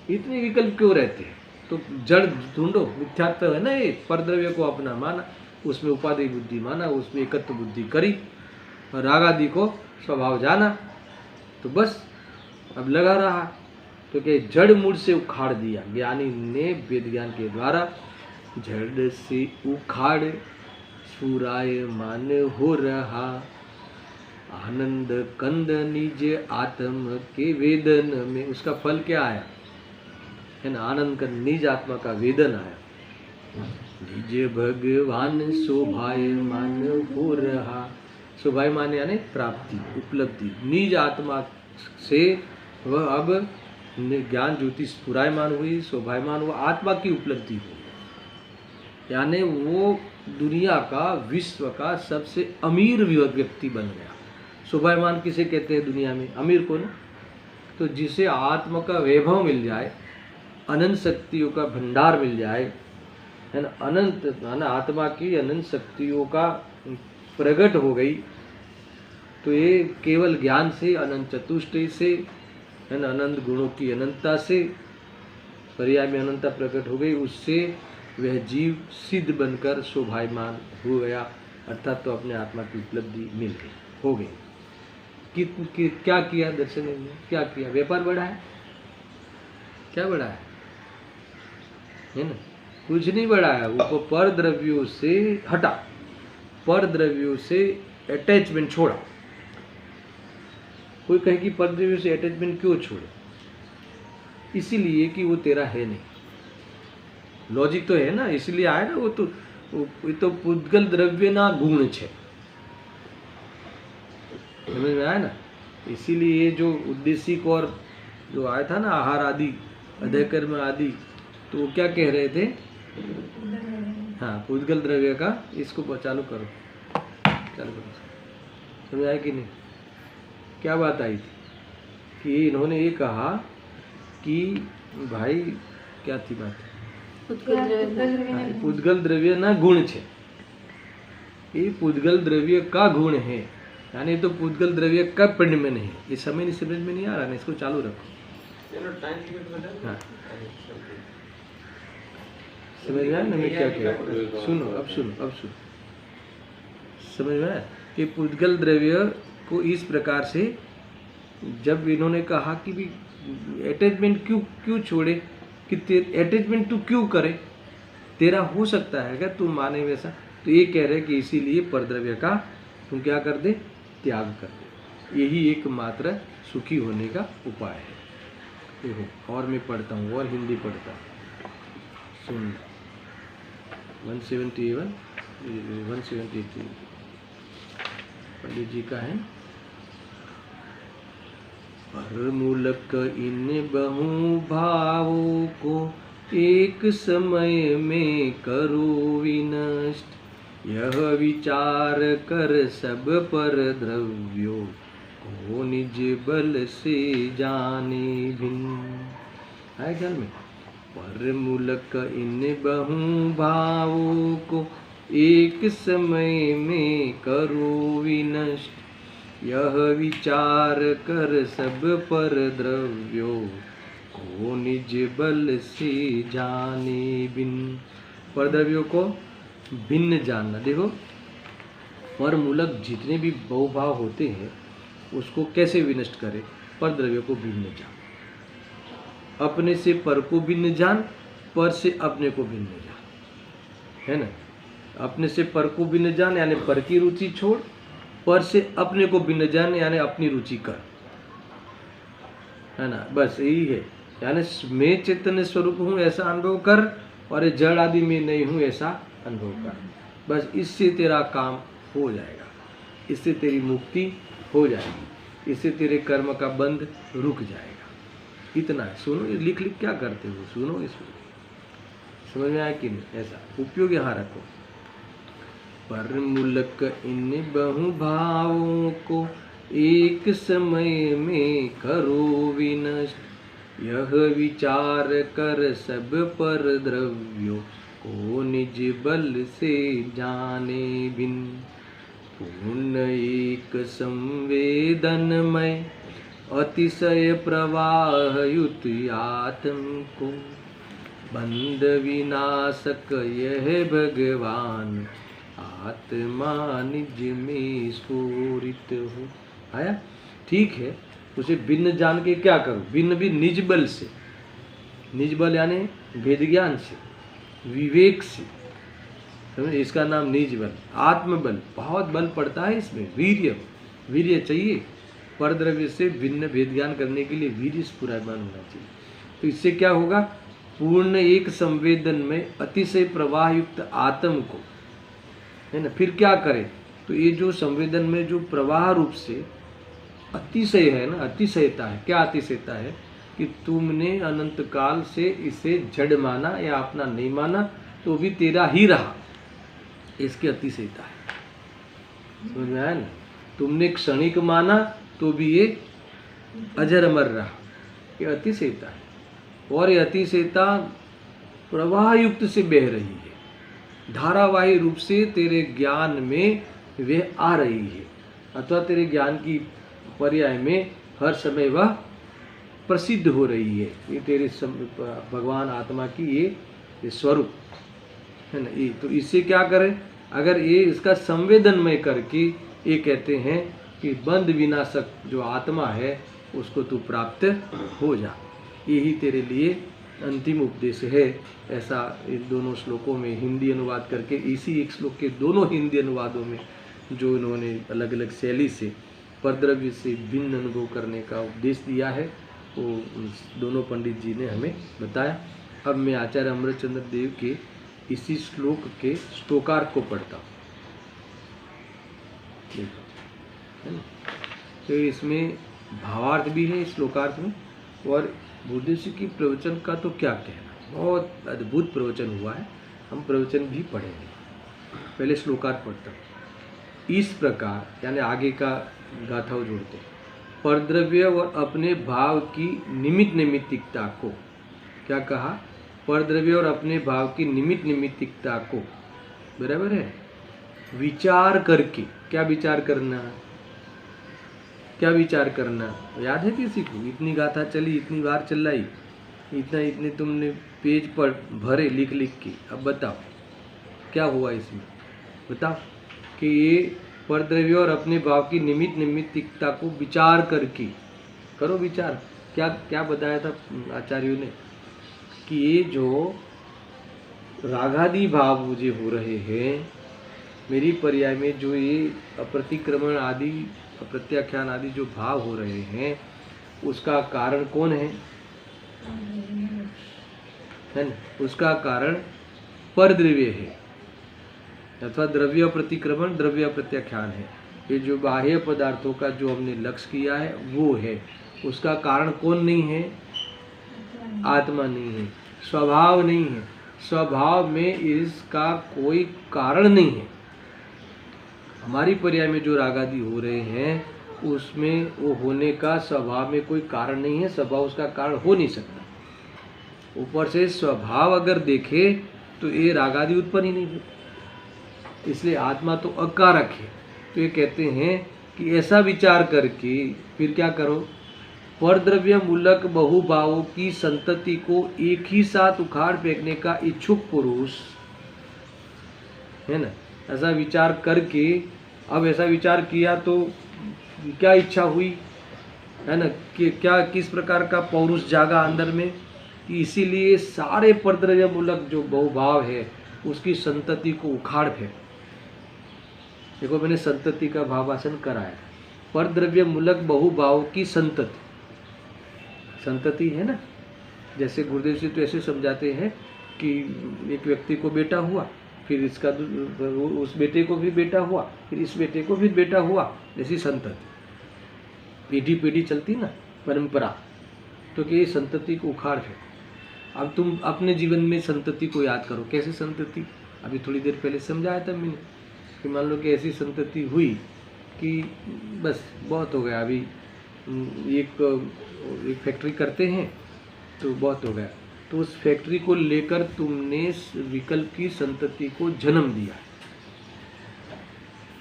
इतने विकल्प क्यों रहते हैं? तो जड़ ढूंढो। मिथ्यात्व है ना, ये परद्रव्य को अपना माना, उसमें उपाधि बुद्धि माना, उसमें एकत्व बुद्धि करी, और राग आदि को स्वभाव जाना, तो बस अब लगा रहा। तो क्या जड़ मूल से उखाड़ दिया ज्ञानी ने वेद ज्ञान के द्वारा। जड़ से उखाड़ स्फुरायमान हो रहा, आनंद कंद निज आत्म के वेदन में। उसका फल क्या आया है ना, आनंद का निज आत्मा का वेदन आया। निज भगवान शोभायमान हो रहा, शोभायमान यानी प्राप्ति, उपलब्धि। निज आत्मा से वह अब ज्ञान ज्योति स्फुरायमान हुई, शोभायमान हुआ, आत्मा की उपलब्धि हुई। यानी वो दुनिया का, विश्व का सबसे अमीर व्यक्ति बन गया। शोभायमान किसे कहते हैं दुनिया में? अमीर को ना। तो जिसे आत्मा का वैभव मिल जाए, अनंत शक्तियों का भंडार मिल जाए, है ना, अनंत है ना, आत्मा की अनंत शक्तियों का प्रकट हो गई, तो ये केवल ज्ञान से, अनंत चतुष्टय से, है ना, अनंत गुणों की अनंतता से, पर्याय में अनंतता प्रकट हो गई, उससे वह जीव सिद्ध बनकर शोभायमान हो गया, अर्थात तो अपने आत्मा की उपलब्धि मिल गई, हो गई। क्या किया दर्शन में? क्या किया? व्यापार बढ़ा है? क्या बढ़ा है ना? कुछ नहीं बढ़ा है। वो पर द्रव्यों से हटा, पर द्रव्यों से अटैचमेंट छोड़ा। कोई कहे कि पर द्रव्यों से अटैचमेंट क्यों छोड़े? इसीलिए कि वो तेरा है नहीं। लॉजिक तो है ना, इसलिए आया ना। वो तो पुद्गल द्रव्य ना गुण छे, समझ में आया ना। इसीलिए ये जो उद्देशिक और जो आया था ना, आहार आदि, अध्ययकर्म आदि, तो वो क्या कह रहे थे? हाँ, पुद्गल द्रव्य का। इसको चालू करो, समझ आया कि नहीं? क्या बात आई थी कि इन्होंने ये कहा कि भाई क्या थी बात? पुद्गल द्रव्य ना गुण छे, ये पुद्गल द्रव्य का गुण है, यानी तो पुद्गल द्रव्य का पिंड में नहीं। ये समय नहीं, समझ में नहीं आ रहा ना, इसको चालू रखो। हाँ, समझ में आया ना मैं क्या कह रहा हूँ? सुनो, अब सुनो। समझ में आया कि पुद्गल द्रव्य को इस प्रकार से, जब इन्होंने कहा कि भी अटैचमेंट क्यों छोड़े, कि अटैचमेंट तू क्यों करे, तेरा हो सकता है क्या तुम माने वैसा? तो ये कह रहे कि इसीलिए परद्रव्य का तुम क्या कर दे? त्याग कर दे। यही एकमात्र सुखी होने का उपाय है। देखो, और मैं पढ़ता हूँ, और हिंदी पढ़ता हूँ, सुन। 171 173 पंडित जी का है। पर मूलक इन बहु भावों को एक समय में करो विनष्ट, यह विचार कर सब पर द्रव्यों को निज बल से जाने भिन्न। है ख्याल में? पर मूलक इन बहु भावों को एक समय में करो विनष्ट, यह विचार कर सब पर द्रव्यों को निज बल से जाने भिन्न। पर द्रव्यों को भिन्न जानना। देखो, पर मूलक जितने भी बहुभाव होते हैं उसको कैसे विनष्ट करे? पर द्रव्य को भिन्न जान, अपने से पर को भिन्न जान, पर से अपने को भिन्न जान, है ना। अपने से पर को भिन्न जान यानी पर की रुचि छोड़, पर से अपने को भिन्न जान यानी अपनी रुचि कर, है ना। बस यही है, यानी मैं चैतन्य स्वरूप हूँ ऐसा अनुभव कर, और जड़ आदि में नहीं हूँ ऐसा अनुभव कर। बस इससे तेरा काम हो जाएगा, इससे तेरी मुक्ति हो जाएगी, इससे तेरे कर्म का बंध रुक जाएगा। इतना है। सुनो, ये लिख लिख क्या करते हो, सुनो, इसमें समझ में आया कि नहीं? ऐसा उपयोग यहाँ रखो। पर मूलक इन बहु भावों को एक समय में करो विनष्ट, यह विचार कर सब पर द्रव्यों को निज बल से जाने भिन्न। पूर्ण एक संवेदनमय अतिशय प्रवाह युत आत्म को, बंध विनाशक यह भगवान आत्मा निज में स्फुरित हो। आया? ठीक है। उसे भिन्न जान के क्या करो? भिन्न भी निज बल से, निज बल यानी वेद ज्ञान से, विवेक से, समझे? इसका नाम निज बल, आत्मबल। बहुत बल पड़ता है इसमें, वीर्य, वीर्य चाहिए। पर द्रव्य से भिन्न भेद ज्ञान करने के लिए वीर्य स्फुरायमान होना चाहिए। तो इससे क्या होगा? पूर्ण एक संवेदन में अतिशय प्रवाह युक्त आत्म को, है ना। फिर क्या करे? तो ये जो संवेदन में जो प्रवाह रूप से अतिशय है ना, अतिशयता है। क्या अतिशयता है? कि तुमने अनंत काल से इसे जड़ माना या अपना नहीं माना, तो भी तेरा ही रहा, इसकी अतिशयता है। समझ में आया ना? तुमने क्षणिक माना तो भी ये अजर अमर रहा, ये अतिशयता है। और ये अतिशयता प्रवाह युक्त से बह रही है, धारावाही रूप से तेरे ज्ञान में वह आ रही है, अथवा तेरे ज्ञान की पर्याय में हर समय वह प्रसिद्ध हो रही है। ये तेरे भगवान आत्मा की ये स्वरूप है ना। ये तो इससे क्या करें? अगर ये इसका संवेदनमय करके ये कहते हैं कि बंध विनाशक जो आत्मा है उसको तू प्राप्त हो जा, यही तेरे लिए अंतिम उपदेश है। ऐसा इन दोनों श्लोकों में हिंदी अनुवाद करके, इसी एक श्लोक के दोनों हिंदी अनुवादों में जो इन्होंने अलग अलग शैली से परद्रव्य से भिन्न अनुभव करने का उपदेश दिया है, वो दोनों पंडित जी ने हमें बताया। अब मैं आचार्य अमृतचंद्र देव के इसी श्लोक के श्लोकार्थ को पढ़ता हूँ, है ना। तो इसमें भावार्थ भी है इस श्लोकार्थ में, और बुद्धिस्ट की प्रवचन का तो क्या कहना, बहुत अद्भुत प्रवचन हुआ है। हम प्रवचन भी पढ़ेंगे। पहले श्लोकार्थ पढ़ता हूँ। इस प्रकार, यानी आगे का गाथा जोड़ते हैं, परद्रव्य और अपने भाव की निमित्त निमित्तिकता को, क्या कहा? परद्रव्य और अपने भाव की निमित्त निमित्तिकता को, बराबर है, विचार करके। क्या विचार करना? क्या विचार करना? याद है किसी को? इतनी गाथा चली, इतनी बार चलाई, इतने तुमने पेज पर भरे लिख लिख के। अब बताओ क्या हुआ इसमें? बताओ कि ये परद्रव्य और अपने भाव की निमित्त निमित्तिकता को विचार करके करो। विचार क्या क्या बताया था आचार्यों ने? कि ये जो रागादि भाव मुझे हो रहे हैं, मेरी पर्याय में जो ये अप्रतिक्रमण आदि, अप्रत्याख्यान आदि जो भाव हो रहे हैं, उसका कारण कौन है ना? उसका कारण परद्रव्य है, अथवा द्रव्य प्रतिक्रमण, द्रव्य प्रत्याख्यान है। ये जो बाह्य पदार्थों का जो हमने लक्ष्य किया है वो है। उसका कारण कौन नहीं है? आत्मा नहीं है, स्वभाव नहीं है। स्वभाव में इसका कोई कारण नहीं है। हमारी पर्याय में जो रागादि हो रहे हैं उसमें वो होने का स्वभाव में कोई कारण नहीं है, स्वभाव उसका कारण हो नहीं सकता। ऊपर से स्वभाव अगर देखे तो ये रागादि उत्पन्न ही नहीं होती, इसलिए आत्मा तो अकारक है। तो ये कहते हैं कि ऐसा विचार करके फिर क्या करो? परद्रव्य मूलक बहुभावों की संतति को एक ही साथ उखाड़ फेंकने का इच्छुक पुरुष, है ना, ऐसा विचार करके अब ऐसा विचार किया तो क्या इच्छा हुई, है ना, कि क्या किस प्रकार का पौरुष जागा अंदर में, कि इसीलिए सारे परद्रव्य मूलक जो बहुभाव है उसकी संतति को उखाड़ फेंक। देखो मैंने संतति का भावासन कराया। परद्रव्य मूलक बहुभाव की संतति, संतति है ना, जैसे गुरुदेव जी तो ऐसे समझाते हैं कि एक व्यक्ति को बेटा हुआ, फिर इसका उस बेटे को भी बेटा हुआ, फिर इस बेटे को भी बेटा हुआ, जैसी संतति पीढ़ी पीढ़ी चलती ना परंपरा, तो कि ये संतति को उखाड़ है। अब तुम अपने जीवन में संतति को याद करो। कैसे संतति, अभी थोड़ी देर पहले समझाया था मैंने कि मान लो कि ऐसी संतति हुई कि बस बहुत हो गया, अभी एक फैक्ट्री करते हैं तो बहुत हो गया, तो उस फैक्ट्री को लेकर तुमने विकल्प की संतति को जन्म दिया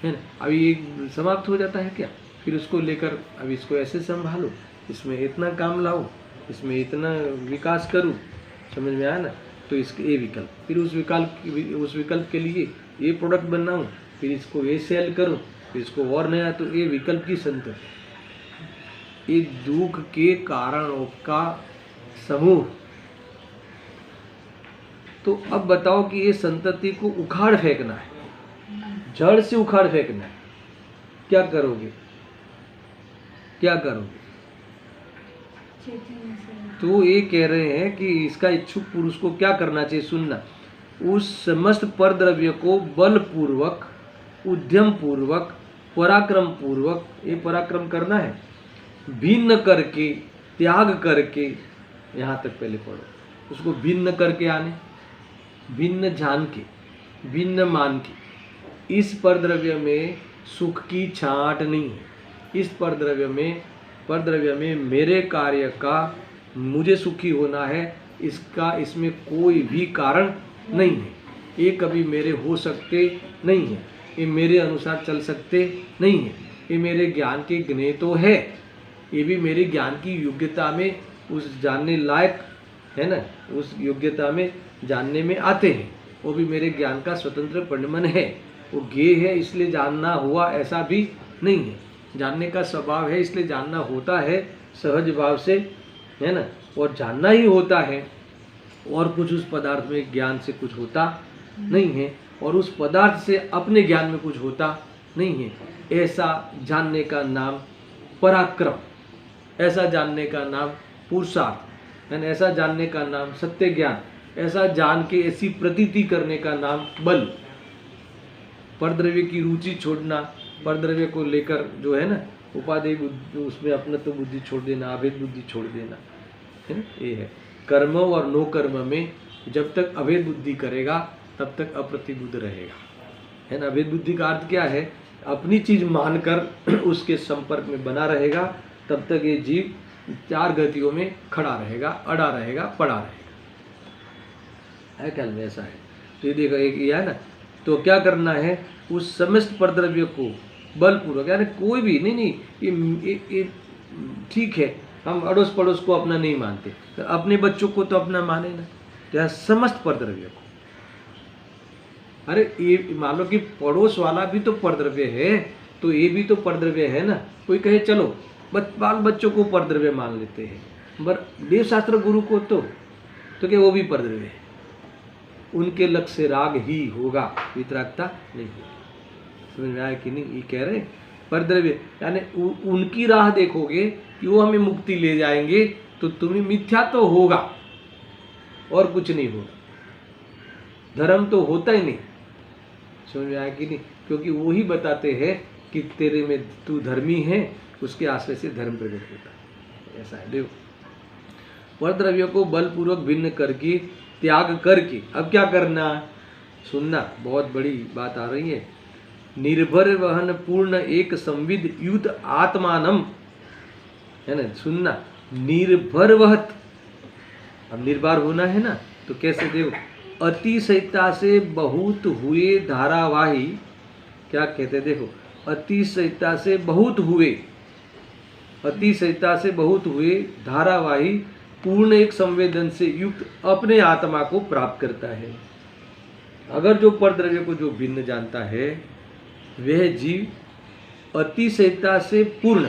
है ना, अभी ये समाप्त हो जाता है क्या, फिर उसको लेकर अब इसको ऐसे संभालो, इसमें इतना काम लाओ, इसमें इतना विकास करूँ, समझ में आया ना, तो इसके ये विकल्प, फिर उस विकल्प के लिए ये प्रोडक्ट बनाऊँ, फिर इसको ये सेल करूँ, फिर इसको और नया, तो ये विकल्प की संतति, ये दुख के कारणों का समूह। तो अब बताओ कि ये संतति को उखाड़ फेंकना है, जड़ से उखाड़ फेंकना है, क्या करोगे, क्या करोगे? तो ये कह रहे हैं कि इसका इच्छुक पुरुष को क्या करना चाहिए, सुनना, उस समस्त परद्रव्य को बलपूर्वक, उद्यम पूर्वक, पराक्रम पूर्वक, ये पराक्रम करना है, भिन्न करके, त्याग करके, यहाँ तक पहले पढ़ो, उसको भिन्न करके आने, भिन्न जान के, भिन्न मान के, इस परद्रव्य में सुख की छांट नहीं है, इस परद्रव्य में मेरे कार्य का, मुझे सुखी होना है, इसका इसमें कोई भी कारण नहीं है, ये कभी मेरे हो सकते नहीं है, ये मेरे अनुसार चल सकते नहीं है, ये मेरे ज्ञान के ज्ञेय तो है, ये भी मेरे ज्ञान की योग्यता में, उस जानने लायक है ना, उस योग्यता में जानने में आते हैं, वो भी मेरे ज्ञान का स्वतंत्र परिणमन है, वो ज्ञेय है इसलिए जानना हुआ ऐसा भी नहीं है, जानने का स्वभाव है इसलिए जानना होता है सहज भाव से, है ना, और जानना ही होता है, और कुछ उस पदार्थ में ज्ञान से कुछ होता नहीं है, और उस पदार्थ से अपने ज्ञान में कुछ होता नहीं है, ऐसा जानने का नाम पराक्रम, ऐसा जानने का नाम पुरुषार्थ, है ना, ऐसा जानने का नाम सत्य ज्ञान, ऐसा जान के ऐसी प्रतीति करने का नाम बल। परद्रव्य की रुचि छोड़ना, परद्रव्य को लेकर जो है ना उपादेय उसमें अपना तो बुद्धि छोड़ देना, अभेद बुद्धि छोड़ देना, है ना, ये है। कर्म और नो कर्म में जब तक अभेद बुद्धि करेगा तब तक अप्रतिबुद्ध रहेगा, है ना। अभेद बुद्धि का अर्थ क्या है, अपनी चीज मानकर उसके संपर्क में बना रहेगा, तब तक ये जीव चार गतियों में खड़ा रहेगा, अड़ा रहेगा, पड़ा रहेगा, है ख्याल में, ऐसा है। तो ये देखो एक ये है ना, तो क्या करना है, उस समस्त परद्रव्य को बलपूर्वक, यानी कोई भी नहीं, ये ठीक है, हम अड़ोस पड़ोस को अपना नहीं मानते, तो अपने बच्चों को तो अपना माने ना, तो यहाँ समस्त परद्रव्य को, अरे ये मान लो कि पड़ोस वाला भी तो परद्रव्य है, तो ये भी तो परद्रव्य है ना। कोई कहे चलो बाल बच्चों को परद्रव्य मान लेते हैं, पर देवशास्त्र गुरु को तो क्या वो भी परद्रव्य है, उनके लक्ष्य से राग ही होगा, वितरागता नहीं होगी। समझ में आया कि नहीं? ये कह रहे परद्रव्य यानी उनकी राह देखोगे कि वो हमें मुक्ति ले जाएंगे, तो तुम्हें मिथ्या तो होगा और कुछ नहीं होगा, धर्म तो होता ही नहीं। समझ में आया कि नहीं? क्योंकि वो ही बताते हैं कि तेरे में तू धर्मी है, उसके आश्रय से धर्म प्रकट होता है, ऐसा है। देखो परद्रव्य को बलपूर्वक भिन्न करके, त्याग करके, अब क्या करना, सुनना, बहुत बड़ी बात आ रही है। निर्भर वहन पूर्ण एक संविद युत आत्मानम, है ना, सुनना, निर्भर वहत, अब निर्भर होना है ना, तो कैसे देखो, अतिशयता से बहुत हुए धारावाही, क्या कहते देखो, अतिशयता से बहुत हुए, अतिशयता से बहुत हुए धारावाही पूर्ण एक संवेदन से युक्त अपने आत्मा को प्राप्त करता है। अगर जो परद्रव्य को जो भिन्न जानता है, वह जीव अतिशयता से पूर्ण,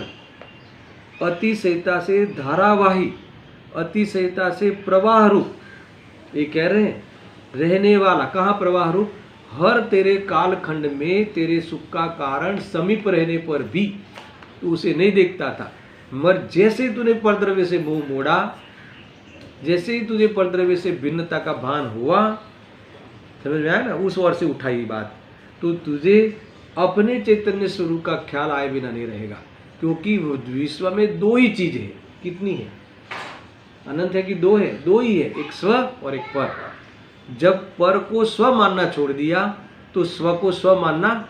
अतिशयता से धारावाही, अतिशयता से प्रवाह रूप, ये कह रहे हैं रहने वाला। कहाँ प्रवाह रूप? हर तेरे कालखंड में तेरे सुख का कारण समीप रहने पर भी तू उसे नहीं देखता था, मगर जैसे तूने परद्रव्य से मुंह मोड़ा, जैसे ही तुझे परद्रव्य से भिन्नता का भान हुआ, समझ में आया ना, उस ओर से उठाई बात, तो तुझे अपने चैतन्य स्वरूप का ख्याल आए बिना नहीं रहेगा। क्योंकि विश्व में दो ही चीज है। कितनी है? अनंत है कि दो है? दो ही है, एक स्व और एक पर। जब पर को स्व मानना छोड़ दिया तो स्व को स्व मानना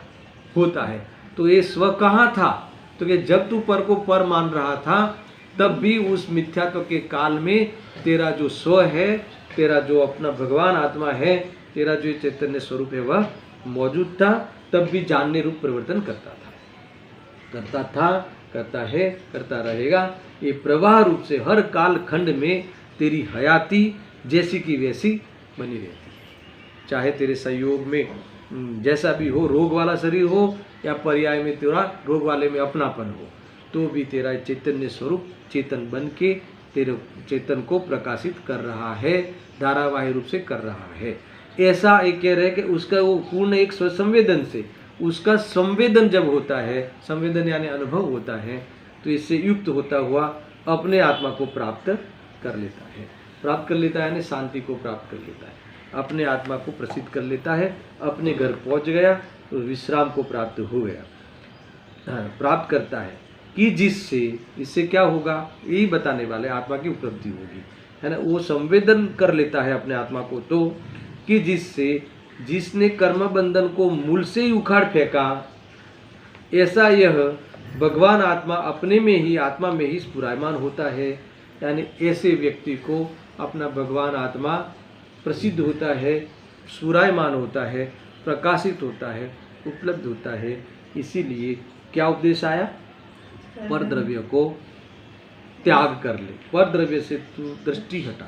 होता है। तो ये स्व कहाँ था? तो कि जब तू पर को पर मान रहा था तब भी उस मिथ्यात्व के काल में तेरा जो स्व है, तेरा जो अपना भगवान आत्मा है, तेरा जो चैतन्य स्वरूप है वह मौजूद था। तब भी जानने रूप परिवर्तन करता है, करता रहेगा। ये प्रवाह रूप से हर काल खंड में तेरी हयाती जैसी की वैसी बनी रहती है। चाहे तेरे संयोग में जैसा भी हो, रोग वाला शरीर हो या पर्याय में तेरा रोग वाले में अपनापन हो, तो भी तेरा चैतन्य स्वरूप चेतन बन के तेरे चेतन को प्रकाशित कर रहा है, धारावाही रूप से कर रहा है। ऐसा एक कह रहे कि उसका वो पूर्ण एक स्वसंवेदन से, उसका संवेदन जब होता है, संवेदन यानी अनुभव होता है, तो इससे युक्त होता हुआ अपने आत्मा को प्राप्त कर लेता है। प्राप्त कर लेता है यानी शांति को प्राप्त कर लेता है, अपने आत्मा को प्रसिद्ध कर लेता है, अपने घर पहुंच गया तो विश्राम को प्राप्त हो गया, प्राप्त करता है। कि जिससे, इससे क्या होगा यही बताने वाले, आत्मा की उपलब्धि होगी, है ना। वो संवेदन कर लेता है अपने आत्मा को, तो कि जिससे, जिसने कर्म बंधन को मूल से ही उखाड़ फेंका, ऐसा यह भगवान आत्मा अपने में ही, आत्मा में ही स्फुरायमान होता है। यानी ऐसे व्यक्ति को अपना भगवान आत्मा प्रसिद्ध होता है, स्फुरायमान होता है, प्रकाशित होता है, उपलब्ध होता है। इसीलिए क्या उपदेश आया? पर द्रव्य को त्याग कर ले, पर द्रव्य से तू दृष्टि हटा,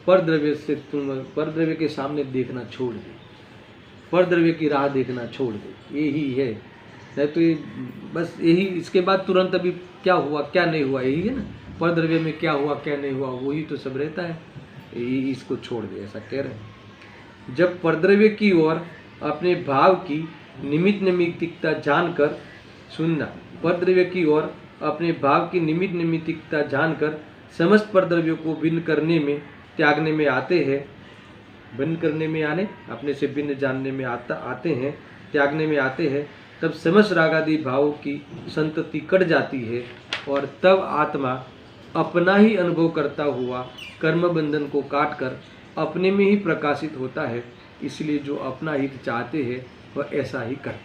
पर द्रव्य से तुम पर द्रव्य के सामने देखना छोड़ दे, पर द्रव्य की राह देखना छोड़ दे। यही है, नहीं तो ये बस यही, इसके बाद तुरंत अभी क्या हुआ क्या नहीं हुआ यही है ना। पर द्रव्य में क्या हुआ क्या नहीं हुआ वही तो सब रहता है, यही इसको छोड़ दे, ऐसा कह रहे हैं। जब परद्रव्य की ओर अपने भाव की निमित्त नैमित्तिकता जानकर, सुनना, परद्रव्य की ओर अपने भाव की निमित्त नैमित्तिकता जानकर समस्त परद्रव्यों को भिन्न करने में, त्यागने में आते हैं, भिन्न करने में आने, अपने से भिन्न जानने में आते हैं, त्यागने में आते हैं, तब समस्त रागादि भावों की संतति कट जाती है और तब आत्मा अपना ही अनुभव करता हुआ कर्म बंधन को काटकर अपने में ही प्रकाशित होता है। इसलिए जो अपना हित चाहते हैं वह ऐसा ही कर।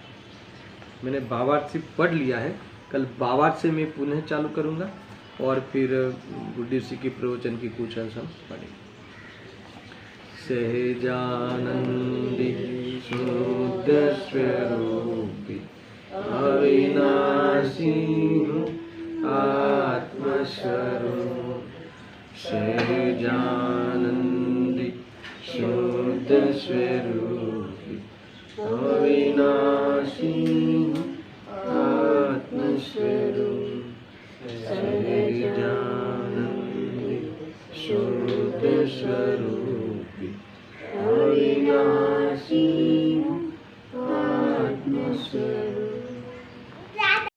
मैंने भावार्थ से पढ़ लिया है, कल भावार्थ से मैं पुनः चालू करूँगा और फिर गुरुदेव जी की प्रवचन की कुछ अंश हम पढ़ेंगे। सहजानंदी शुद्ध स्वरूपी अविनाशी आत्मस्वरूप, सहजानंदी शुद्ध स्वरूपी अविनाशी आत्मस्वरूप, सहजानंदी शुद्ध स्वरूप